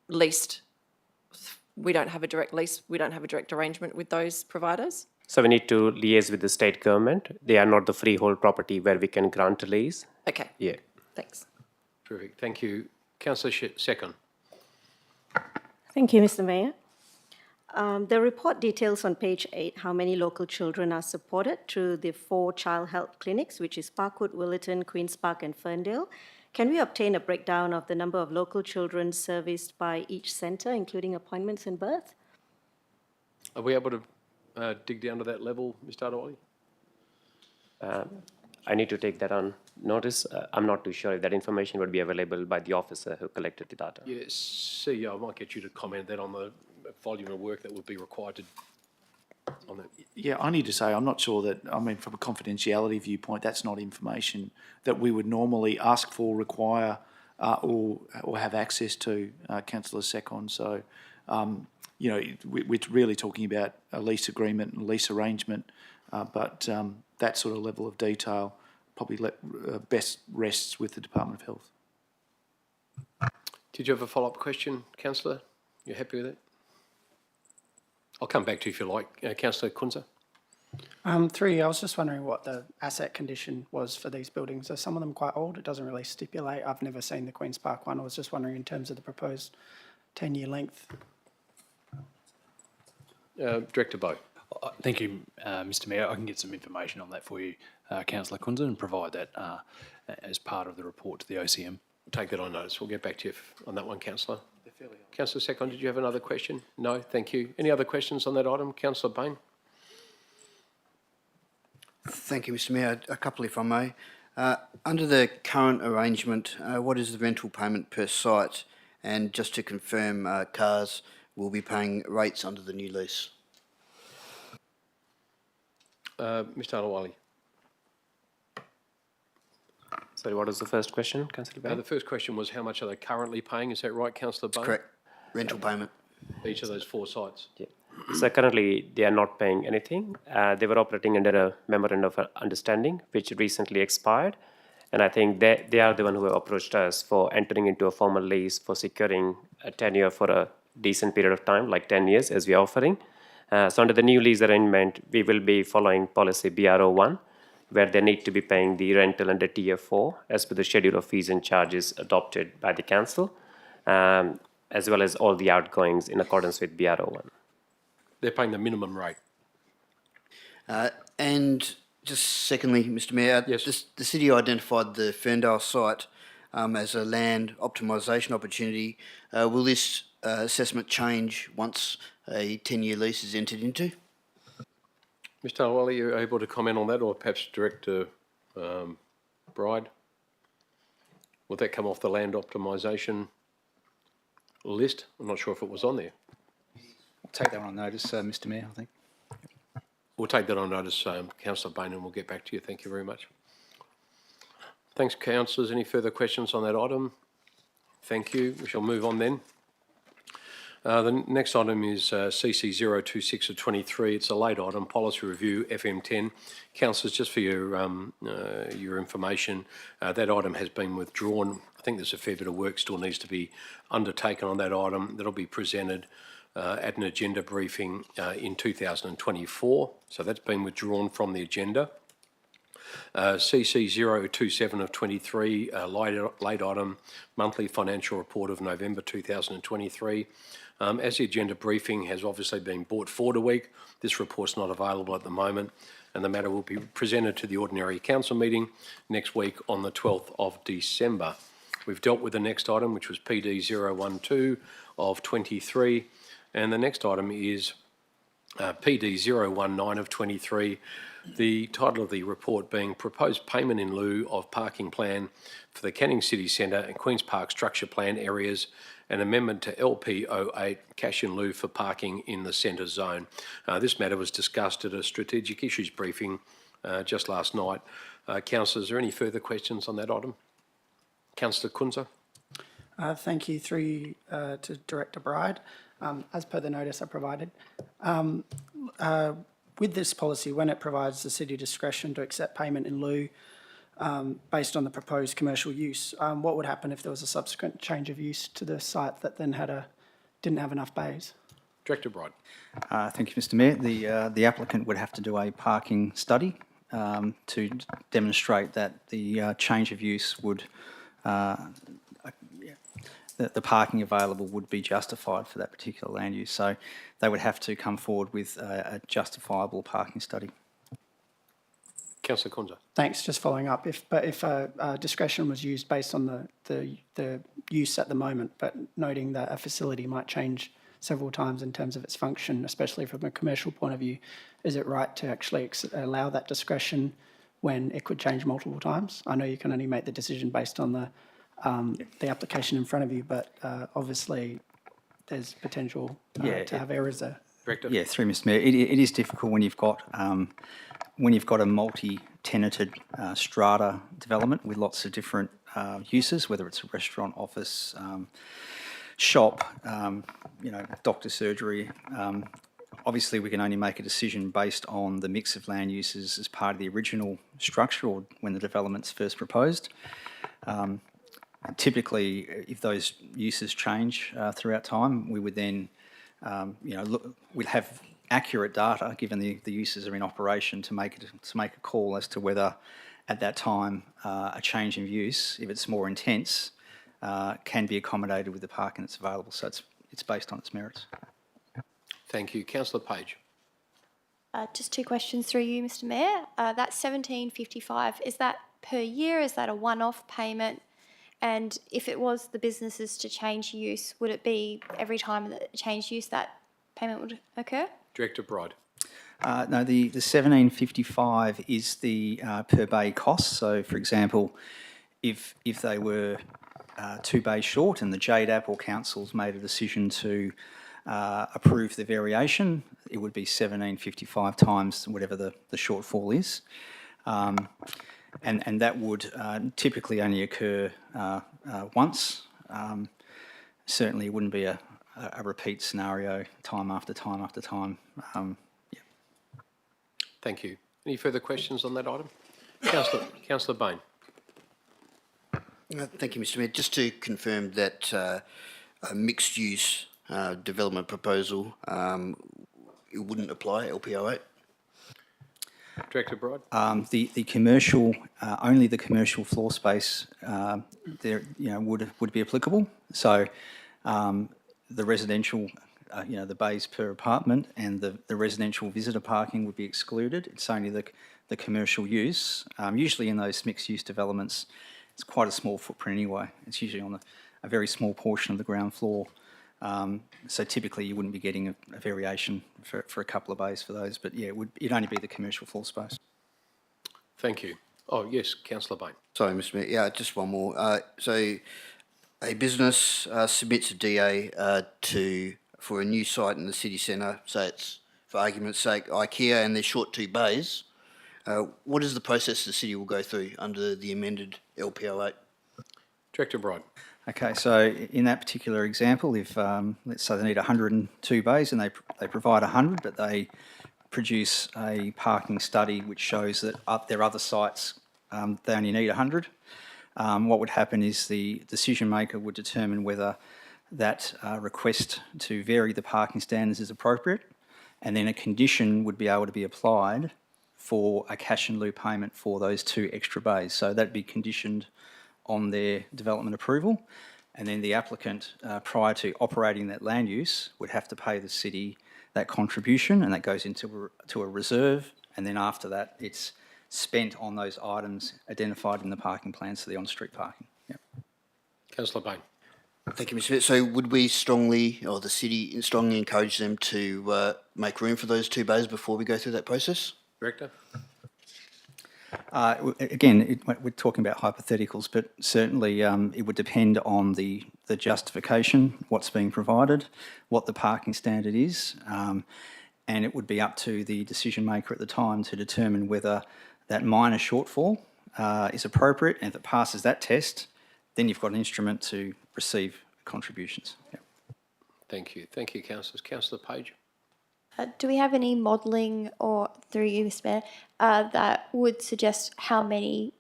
leased. We don't have a direct lease, we don't have a direct arrangement with those providers? So we need to liaise with the state government. They are not the freehold property where we can grant a lease. Okay. Yeah. Thanks. Terrific, thank you. Councillor Second. Thank you, Mr. Mayor. The report details on page 8 how many local children are supported through the 4 child health clinics, which is Parkwood, Willerton, Queen's Park and Ferndale. Can we obtain a breakdown of the number of local children serviced by each centre, including appointments and birth? Are we able to dig down to that level, Mr Adewale? I need to take that on notice. I'm not too sure if that information would be available by the officer who collected the data. Yes, CEO, I might get you to comment that on the volume of work that would be required to on that. Yeah, I need to say, I'm not sure that, I mean, from a confidentiality viewpoint, that's not information that we would normally ask for, require, or have access to, Councillor Second. So, you know, we're really talking about a lease agreement and lease arrangement, but that sort of level of detail probably best rests with the Department of Health. Did you have a follow-up question, Councillor? You happy with it? I'll come back to you if you like. Councillor Kunza? Through you, I was just wondering what the asset condition was for these buildings. Are some of them quite old? It doesn't really stipulate. I've never seen the Queen's Park one. I was just wondering in terms of the proposed 10-year length. Director Bowe. Thank you, Mr Mayor. I can get some information on that for you, Councillor Kunza, and provide that as part of the report to the OCM. Take that on notice. We'll get back to you on that one, Councillor. Councillor Second, did you have another question? No, thank you. Any other questions on that item? Councillor Bain? Thank you, Mr Mayor. A couple, if I may. Under the current arrangement, what is the rental payment per site? And just to confirm, CARS will be paying rates under the new lease. Mr Adewale. Sorry, what was the first question, Councillor Bain? The first question was how much are they currently paying? Is that right, Councillor Bain? Correct. Rental payment. Each of those 4 sites? Yeah. So currently they are not paying anything. They were operating under a memorandum of understanding, which recently expired. And I think they are the one who have approached us for entering into a formal lease for securing a tenure for a decent period of time, like 10 years as we are offering. So under the new lease arrangement, we will be following policy BRO1, where they need to be paying the rental under Tier 4 as per the schedule of fees and charges adopted by the council, as well as all the outgoings in accordance with BRO1. They're paying the minimum rate. And just secondly, Mr Mayor, yes. The city identified the Ferndale site as a land optimisation opportunity. Will this assessment change once a 10-year lease is entered into? Mr Adewale, are you able to comment on that, or perhaps Director Bride? Will that come off the land optimisation list? I'm not sure if it was on there. I'll take that on notice, Mr Mayor, I think. We'll take that on notice, Councillor Bain, and we'll get back to you. Thank you very much. Thanks, councillors. Any further questions on that item? Thank you. We shall move on then. The next item is CC 026 of 23. It's a late item, policy review, FM10. Councillors, just for your information, that item has been withdrawn. I think there's a fair bit of work still needs to be undertaken on that item. That'll be presented at an agenda briefing in 2024. So that's been withdrawn from the agenda. CC 027 of 23, late item, monthly financial report of November 2023. As the agenda briefing has obviously been brought forward a week, this report's not available at the moment, and the matter will be presented to the ordinary council meeting next week on the 12th of December. We've dealt with the next item, which was PD 012 of 23, and the next item is PD 019 of 23. The title of the report being Proposed Payment in Lieu of Parking Plan for the Canning City Centre and Queen's Park Structure Plan areas, an amendment to LP08 Cash in Lieu for parking in the centre zone. This matter was discussed at a strategic issues briefing just last night. Councillors, is there any further questions on that item? Councillor Kunza. Thank you. Through to Director Bride. As per the notice I provided, with this policy, when it provides the city discretion to accept payment in lieu based on the proposed commercial use, what would happen if there was a subsequent change of use to the site that then didn't have enough bays? Director Bride. Thank you, Mr Mayor. The applicant would have to do a parking study to demonstrate that the change of use would the parking available would be justified for that particular land use. So they would have to come forward with a justifiable parking study. Councillor Kunza. Thanks. Just following up, if discretion was used based on the use at the moment, but noting that a facility might change several times in terms of its function, especially from a commercial point of view, is it right to actually allow that discretion when it could change multiple times? I know you can only make the decision based on the application in front of you, but obviously there's potential to have errors there. Director. Yeah, through Mr Mayor. It is difficult when you've got a multi-tenanted strata development with lots of different uses, whether it's a restaurant, office, shop, doctor surgery. Obviously, we can only make a decision based on the mix of land uses as part of the original structure or when the development's first proposed. Typically, if those uses change throughout time, we would then, we'd have accurate data given the uses are in operation to make a call as to whether at that time a change in use, if it's more intense, can be accommodated with the parking that's available. So it's based on its merits. Thank you. Councillor Page. Just two questions through you, Mr Mayor. That $17.55, is that per year? Is that a one-off payment? And if it was the businesses to change use, would it be every time that it changed use that payment would occur? Director Bride. No, the $17.55 is the per bay cost. So, for example, if they were 2 bays short and the JDAP or councils made a decision to approve the variation, it would be $17.55 times whatever the shortfall is. And that would typically only occur once. Certainly it wouldn't be a repeat scenario time after time after time. Yeah. Thank you. Any further questions on that item? Councillor Bain. Thank you, Mr Mayor. Just to confirm that a mixed-use development proposal, it wouldn't apply, LP08? Director Bride. The commercial, only the commercial floor space there, would be applicable. So the residential, the bays per apartment and the residential visitor parking would be excluded. It's only the commercial use. Usually in those mixed-use developments, it's quite a small footprint anyway. It's usually on a very small portion of the ground floor. So typically you wouldn't be getting a variation for a couple of bays for those, but yeah, it'd only be the commercial floor space. Thank you. Oh, yes, Councillor Bain. Sorry, Mr Mayor. Yeah, just one more. So a business submits a DA for a new site in the city centre, say it's, for argument's sake, IKEA, and they're short 2 bays. What is the process the city will go through under the amended LP08? Director Bride. Okay, so in that particular example, if let's say they need 102 bays and they provide 100, but they produce a parking study which shows that up their other sites they only need 100, what would happen is the decision maker would determine whether that request to vary the parking standards is appropriate, and then a condition would be able to be applied for a cash in lieu payment for those 2 extra bays. So that'd be conditioned on their development approval, and then the applicant, prior to operating that land use, would have to pay the city that contribution, and that goes into a reserve, and then after that it's spent on those items identified in the parking plans for the on-street parking. Yep. Councillor Bain. Thank you, Mr. Mayor. So would we strongly, or the city strongly encourage them to make room for those 2 bays before we go through that process? Director? Again, we're talking about hypotheticals, but certainly it would depend on the justification, what's being provided, what the parking standard is, and it would be up to the decision maker at the time to determine whether that minor shortfall is appropriate, and if it passes that test, then you've got an instrument to receive contributions. Yep. Thank you. Thank you, councillors. Councillor Page. Do we have any modelling, or through you, Mr. Mayor, that would suggest how many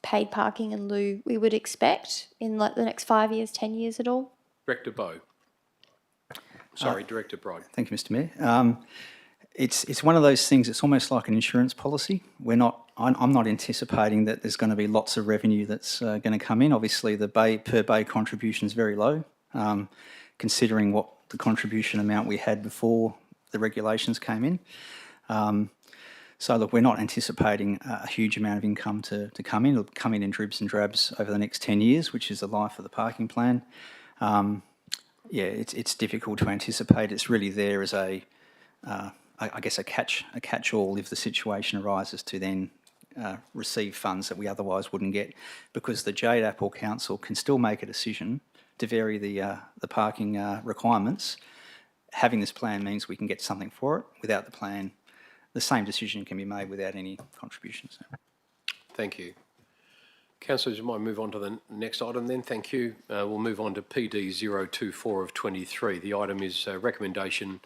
paid parking in lieu we would expect in like the next 5 years, 10 years at all? Director Bowe. Sorry, Director Bride. Thank you, Mr. Mayor. It's one of those things. It's almost like an insurance policy. I'm not anticipating that there's going to be lots of revenue that's going to come in. Obviously, the per bay contribution is very low, considering what the contribution amount we had before the regulations came in. So look, we're not anticipating a huge amount of income to come in. It'll come in dribs and drabs over the next 10 years, which is the life of the parking plan. Yeah, it's difficult to anticipate. It's really there as I guess a catch-all if the situation arises to then receive funds that we otherwise wouldn't get, because the JDAP or council can still make a decision to vary the parking requirements. Having this plan means we can get something for it. Without the plan, the same decision can be made without any contributions. Thank you. Councillors, you might move on to the next item then. Thank you. We'll move on to PD 024 of 23. The item is a recommendation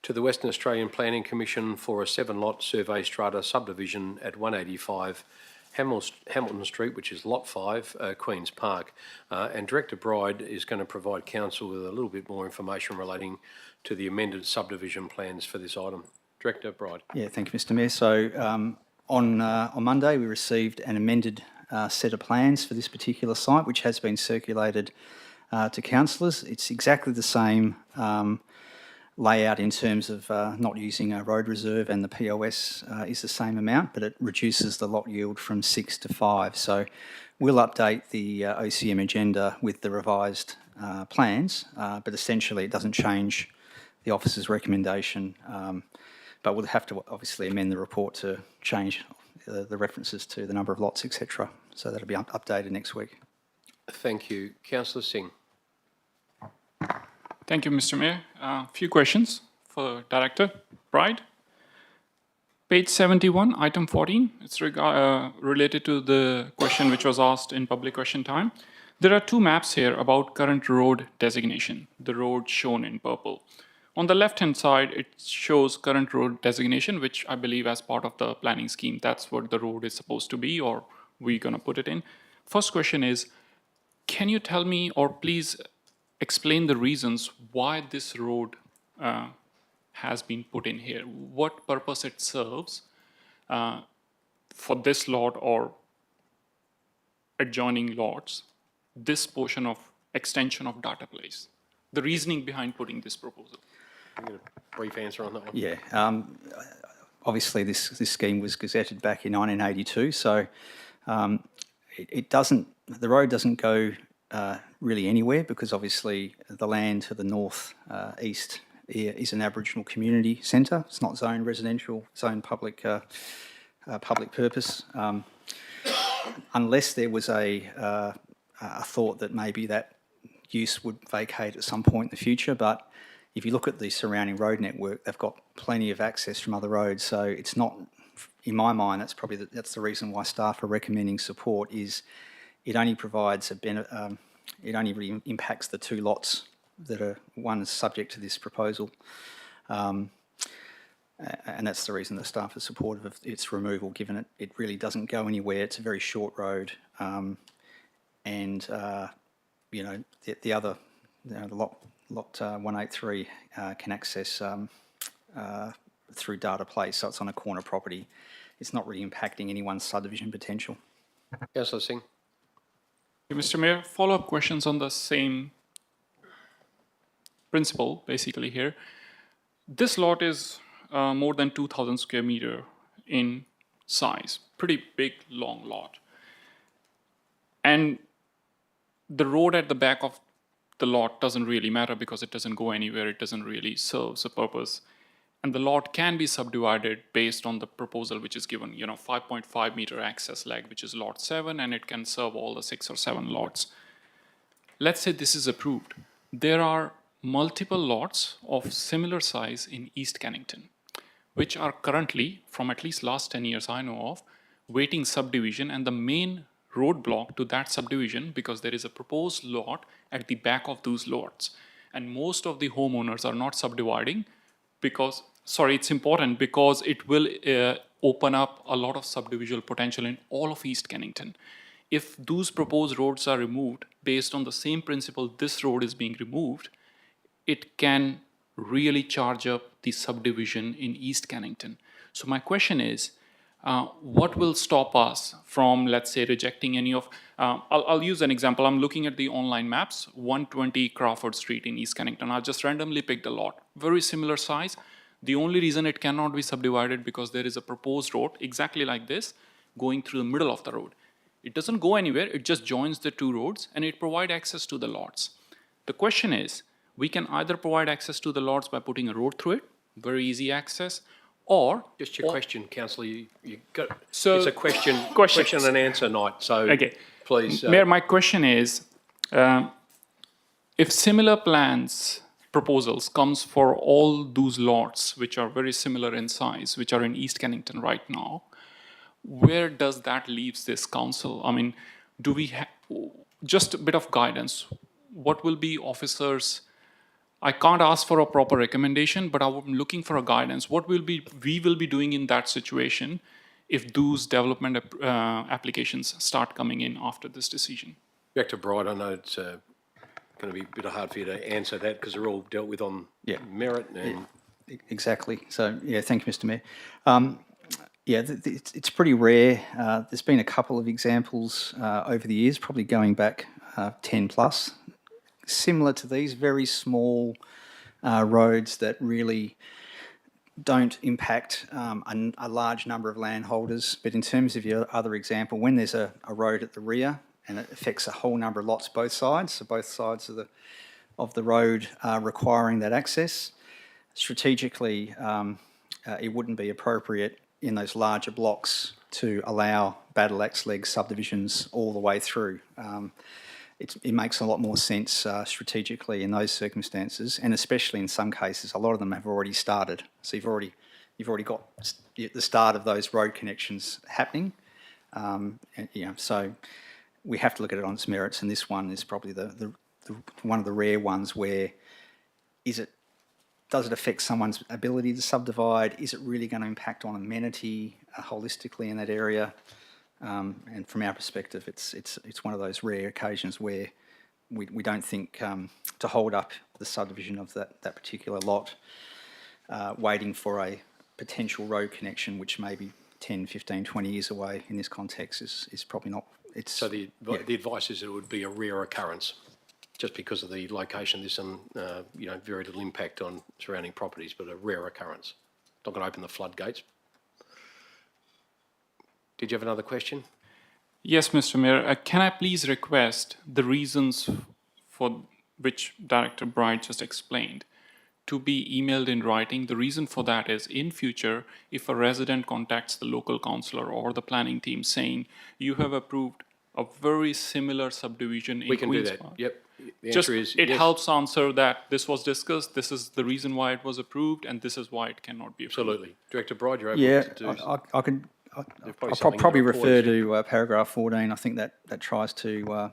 to the Western Australian Planning Commission for a 7-lot survey strata subdivision at 185 Hamilton Street, which is Lot 5, Queen's Park. And Director Bride is going to provide council with a little bit more information relating to the amended subdivision plans for this item. Director Bride. Yeah, thank you, Mr. Mayor. So on Monday we received an amended set of plans for this particular site, which has been circulated to councillors. It's exactly the same layout in terms of not using a road reserve, and the POS is the same amount, but it reduces the lot yield from 6 to 5. So we'll update the OCM agenda with the revised plans, but essentially it doesn't change the officer's recommendation, but we'll have to obviously amend the report to change the references to the number of lots, etc. So that'll be updated next week. Thank you. Councillor Singh. Thank you, Mr. Mayor. A few questions for Director Bride. Page 71, item 14. It's related to the question which was asked in public question time. There are 2 maps here about current road designation, the road shown in purple. On the left-hand side, it shows current road designation, which I believe as part of the planning scheme, that's what the road is supposed to be, or we're going to put it in. First question is, can you tell me, or please explain the reasons why this road has been put in here? What purpose it serves for this lot or adjoining lots, this portion of extension of data place? The reasoning behind putting this proposal. Can you get a brief answer on that one? Yeah, obviously this scheme was gazetted back in 1982, so the road doesn't go really anywhere, because obviously the land to the north east is an Aboriginal community centre. It's not zoned residential, zoned public purpose. Unless there was a thought that maybe that use would vacate at some point in the future, but if you look at the surrounding road network, they've got plenty of access from other roads, so it's not, in my mind, that's probably that's the reason why staff are recommending support, is it only provides it only really impacts the 2 lots that are one is subject to this proposal. And that's the reason the staff are supportive of its removal, given it really doesn't go anywhere. It's a very short road. You know, the other, you know, the lot 183 can access through Data Place, so it's on a corner property. It's not really impacting anyone's subdivision potential. Councillor Singh. Mr. Mayor, follow-up questions on the same principle, basically here. This lot is more than 2,000 square meter in size, pretty big, long lot. And the road at the back of the lot doesn't really matter because it doesn't go anywhere, it doesn't really serve a purpose. And the lot can be subdivided based on the proposal which is given, you know, 5.5 meter access leg, which is lot 7, and it can serve all the 6 or 7 lots. Let's say this is approved. There are multiple lots of similar size in East Cannington, which are currently, from at least last 10 years I know of, waiting subdivision, and the main roadblock to that subdivision, because there is a proposed lot at the back of those lots. And most of the homeowners are not subdividing because, sorry, it's important because it will open up a lot of subdivisional potential in all of East Cannington. If those proposed roads are removed based on the same principle this road is being removed, it can really charge up the subdivision in East Cannington. So my question is, what will stop us from, let's say, rejecting any of, I'll use an example. I'm looking at the online maps, 120 Crawford Street in East Cannington. I just randomly picked a lot, very similar size. The only reason it cannot be subdivided because there is a proposed road exactly like this going through the middle of the road. It doesn't go anywhere, it just joins the 2 roads and it provides access to the lots. The question is, we can either provide access to the lots by putting a road through it, very easy access, or... Just your question, Councillor, you got, so it's a question and answer night, so okay. Please. Mayor, my question is, if similar plans, proposals comes for all those lots, which are very similar in size, which are in East Cannington right now, where does that leave this council? I mean, do we have, just a bit of guidance, what will be officers... I can't ask for a proper recommendation, but I'm looking for a guidance. What will be we will be doing in that situation if those development applications start coming in after this decision? Director Bright, I know it's going to be a bit hard for you to answer that because they're all dealt with on merit. And Exactly. So, yeah, thank you, Mr. Mayor. Yeah, it's pretty rare. There's been a couple of examples over the years, probably going back 10 plus. Similar to these, very small roads that really don't impact a large number of landholders. But in terms of your other example, when there's a road at the rear and it affects a whole number of lots both sides, so both sides of the road requiring that access, strategically it wouldn't be appropriate in those larger blocks to allow battle axe leg subdivisions all the way through. It makes a lot more sense strategically in those circumstances, and especially in some cases, a lot of them have already started. So you've already got the start of those road connections happening. And, you know, so we have to look at it on its merits, and this one is probably the one of the rare ones where does it affect someone's ability to subdivide? Is it really going to impact on amenity holistically in that area? And from our perspective, it's one of those rare occasions where we don't think to hold up the subdivision of that particular lot, waiting for a potential road connection, which may be 10, 15, 20 years away in this context is probably not. so the advice is that it would be a rare occurrence, just because of the location of this and you know, very little impact on surrounding properties, but a rare occurrence. Not going to open the floodgates. Did you have another question? Yes, Mr. Mayor. Can I please request the reasons for which Director Bright just explained to be emailed in writing? The reason for that is, in future, if a resident contacts the local councillor or the planning team saying, you have approved a very similar subdivision in Queen's do that. Park. Yep. The Just, answer is it yes. helps answer that this was discussed, this is the reason why it was approved, and this is why it cannot be approved. Absolutely. Director Bright, you're able to do... I can... I'll probably refer to paragraph 14. I think that tries to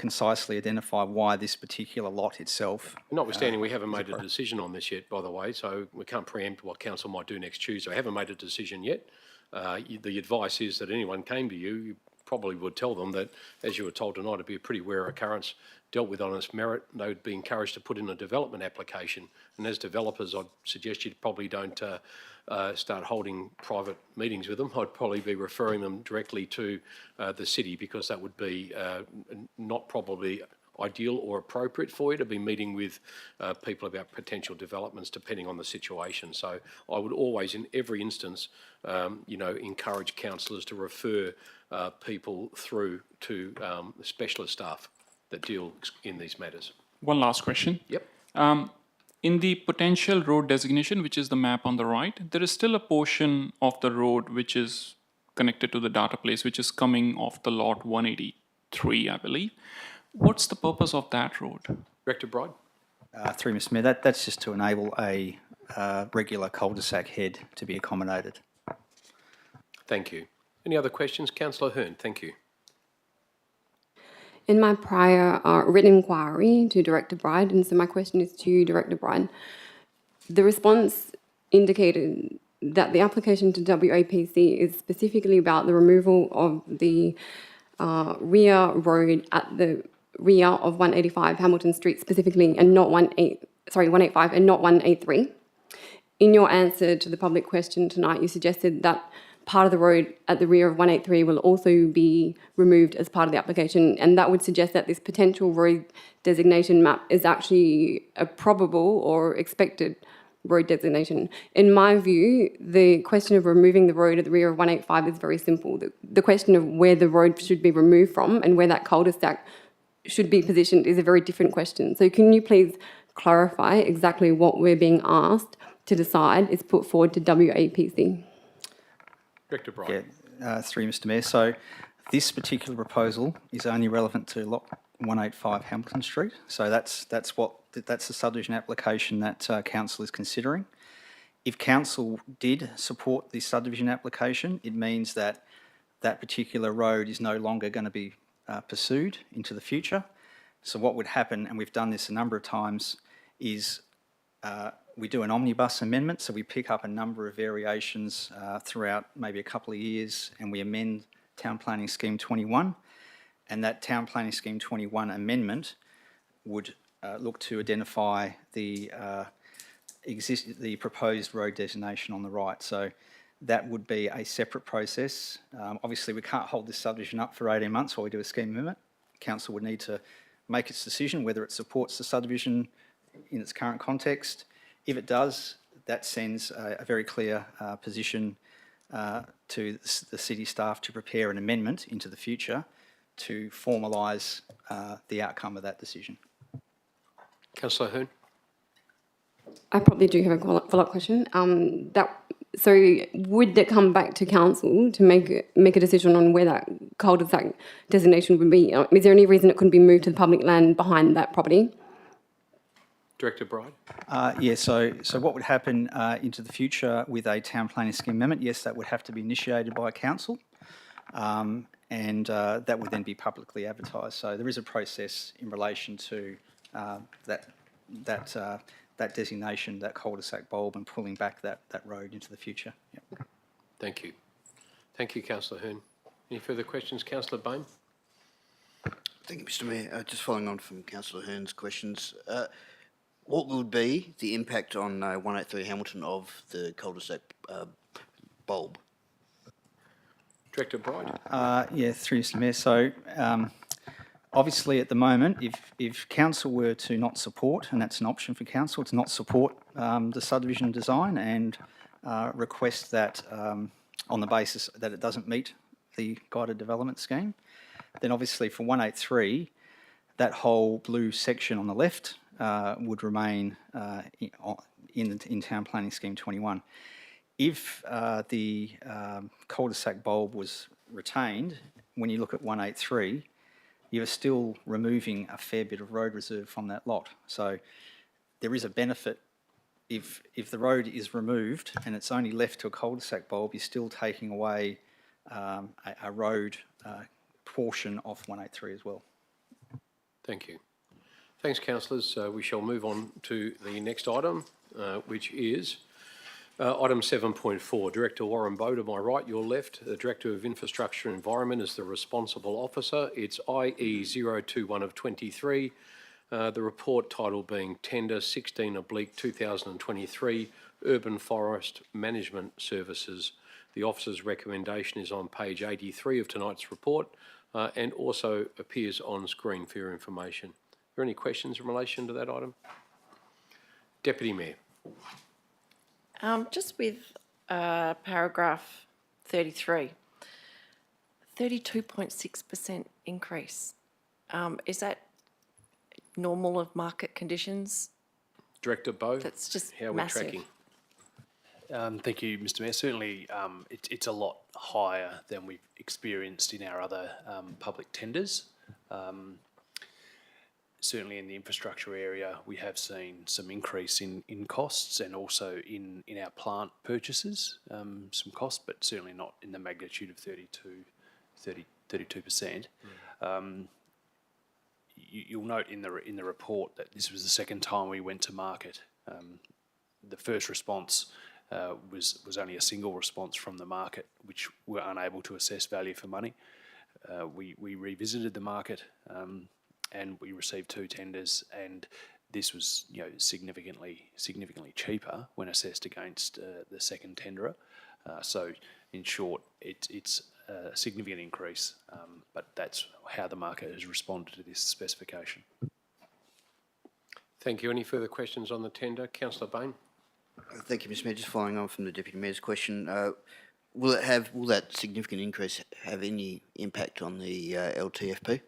concisely identify why this particular lot itself. Notwithstanding, we haven't made a decision on this yet, by the way, so we can't preempt what council might do next Tuesday. I haven't made a decision yet. The advice is that anyone came to you, you probably would tell them that, as you were told tonight, it'd be a pretty rare occurrence, dealt with on its merit. They'd be encouraged to put in a development application. And as developers, I'd suggest you probably don't start holding private meetings with them. I'd probably be referring them directly to the city, because that would be not probably ideal or appropriate for you to be meeting with people about potential developments depending on the situation. So I would always, in every instance, encourage councillors to refer people through to specialist staff that deal in these matters. One last question. Yep. In the potential road designation, which is the map on the right, there is still a portion of the road which is connected to the data place, which is coming off the lot 183, I believe. What's the purpose of that road? Director Bride? Through Mr Mayor, that's just to enable a regular cul-de-sac head to be accommodated. Thank you. Any other questions? Councillor Hearn, thank you. In my prior written inquiry to Director Bride, and so my question is to you, Director Bride, the response indicated that the application to WAPC is specifically about the removal of the rear road at the rear of 185 Hamilton Street specifically, and not 185 and not 183. In your answer to the public question tonight, you suggested that part of the road at the rear of 183 will also be removed as part of the application, and that would suggest that this potential road designation map is actually a probable or expected road designation. In my view, the question of removing the road at the rear of 185 is very simple. The question of where the road should be removed from and where that cul-de-sac should be positioned is a very different question. So can you please clarify exactly what we're being asked to decide is put forward to WAPC? Director Bride. Yeah, through Mr Mayor. So this particular proposal is only relevant to lot 185 Hamilton Street. So that's the subdivision application that council is considering. If council did support the subdivision application, it means that that particular road is no longer going to be pursued into the future. So what would happen, and we've done this a number of times, is we do an omnibus amendment, so we pick up a number of variations throughout maybe a couple of years, and we amend Town Planning Scheme 21, and that Town Planning Scheme 21 amendment would look to identify the proposed road designation on the right. So that would be a separate process. Obviously, we can't hold this subdivision up for 18 months while we do a scheme amendment. Council would need to make its decision whether it supports the subdivision in its current context. If it does, that sends a very clear position to the city staff to prepare an amendment into the future to formalise the outcome of that decision. Councillor Hearn. I probably do have a follow-up question. So would that come back to council to make a decision on where that cul-de-sac designation would be? Is there any reason it couldn't be moved to the public land behind that property? Director Bride. Yeah, so what would happen into the future with a town planning scheme amendment? Yes, that would have to be initiated by council, and that would then be publicly advertised. So there is a process in relation to that designation, that cul-de-sac bulb, and pulling back that road into the future. Yep. Thank you. Thank you, Councillor Hearn. Any further questions? Councillor Bain. Thank you, Mr Mayor. Just following on from Councillor Hearn's questions, what would be the impact on 183 Hamilton of the cul-de-sac bulb? Director Bride. Yeah, through Mr Mayor. So obviously at the moment, if council were to not support, and that's an option for council, to not support the subdivision design and request that on the basis that it doesn't meet the guided development scheme, then obviously for 183, that whole blue section on the left would remain in Town Planning Scheme 21. If the cul-de-sac bulb was retained, when you look at 183, you're still removing a fair bit of road reserve from that lot. So there is a benefit if the road is removed and it's only left to a cul-de-sac bulb, you're still taking away a road portion of 183 as well. Thank you. Thanks, councillors. We shall move on to the next item, which is item 7.4. Director Warren Bowe to my right, your left. The Director of Infrastructure and Environment is the responsible officer. It's IE 021 of 23. The report title being Tender 16/2023 Urban Forest Management Services. The officer's recommendation is on page 83 of tonight's report and also appears on screen for your information. Are there any questions in relation to that item? Deputy Mayor. Just with paragraph 33, 32.6% increase. Is that normal of market conditions? Director Bowe, That's just how are we massive. tracking? Thank you, Mr Mayor. Certainly, it's a lot higher than we've experienced in our other public tenders. Certainly in the infrastructure area, we have seen some increase in costs and also in our plant purchases, some costs, but certainly not in the magnitude of 32%. You'll note in the report that this was the second time we went to market. The first response was only a single response from the market, which were unable to assess value for money. We revisited the market and we received 2 tenders, and this was significantly cheaper when assessed against the second tenderer. So in short, it's a significant increase, but that's how the market has responded to this specification. Thank you. Any further questions on the tender? Councillor Bain. Thank you, Mr Mayor. Just following on from the Deputy Mayor's question, will that significant increase have any impact on the LTFP?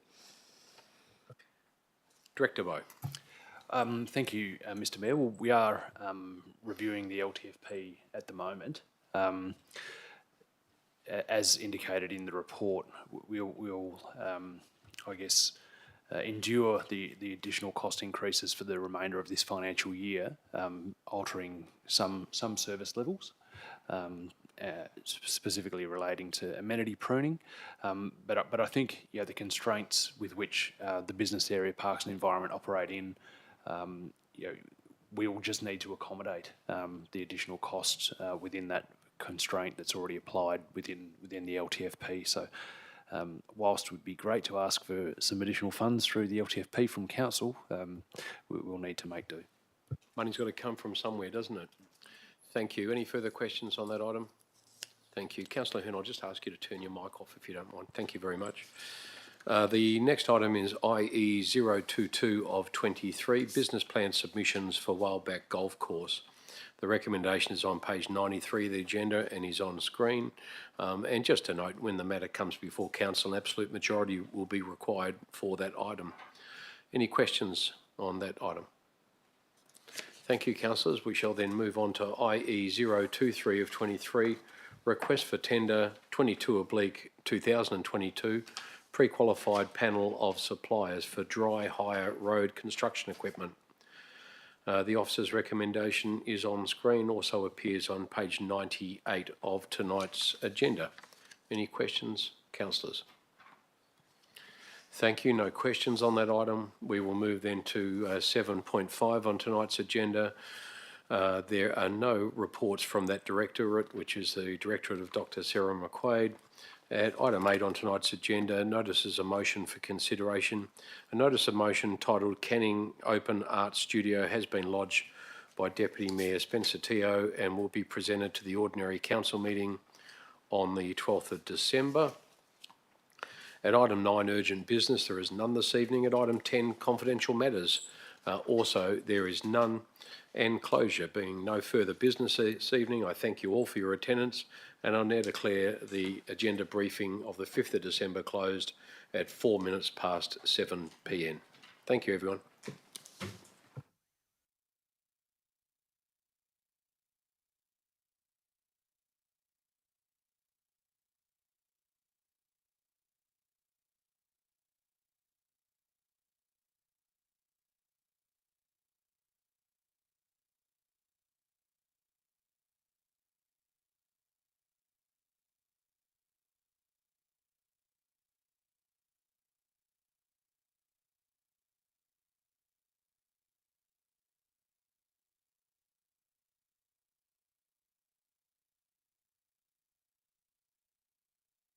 Director Bowe. Thank you, Mr Mayor. Well, we are reviewing the LTFP at the moment. As indicated in the report, we'll I guess, endure the additional cost increases for the remainder of this financial year, altering some service levels, specifically relating to amenity pruning. But I think the constraints with which the business area, parks and environment operate in, we will just need to accommodate the additional costs within that constraint that's already applied within the LTFP. So whilst it would be great to ask for some additional funds through the LTFP from council, we'll need to make do. Money's got to come from somewhere, doesn't it? Thank you. Any further questions on that item? Thank you. Councillor Hearn, I'll just ask you to turn your mic off if you don't mind. Thank you very much. The next item is IE 022 of 23, business plan submissions for Whaleback Golf Course. The recommendation is on page 93 of the agenda and is on screen. And just to note, when the matter comes before council, an absolute majority will be required for that item. Any questions on that item? Thank you, councillors. We shall then move on to IE 023 of 23, request for tender 22/2022, pre-qualified panel of suppliers for dry hire road construction equipment. The officer's recommendation is on screen, also appears on page 98 of tonight's agenda. Any questions, councillors? Thank you. No questions on that item. We will move then to 7.5 on tonight's agenda. There are no reports from that directorate, which is the Directorate of Dr. Sarah McQuaid. At item 8 on tonight's agenda, notices a motion for consideration. A notice of motion titled Canning Open Art Studio has been lodged by Deputy Mayor Spencer Teo and will be presented to the ordinary council meeting on the 12th of December. At item 9, urgent business, there is none this evening. At item 10, confidential matters, also there is none. And closure being no further business this evening, I thank you all for your attendance, and I'll now declare the agenda briefing of the 5th of December closed at 4 minutes past 7 p.m. Thank you, everyone.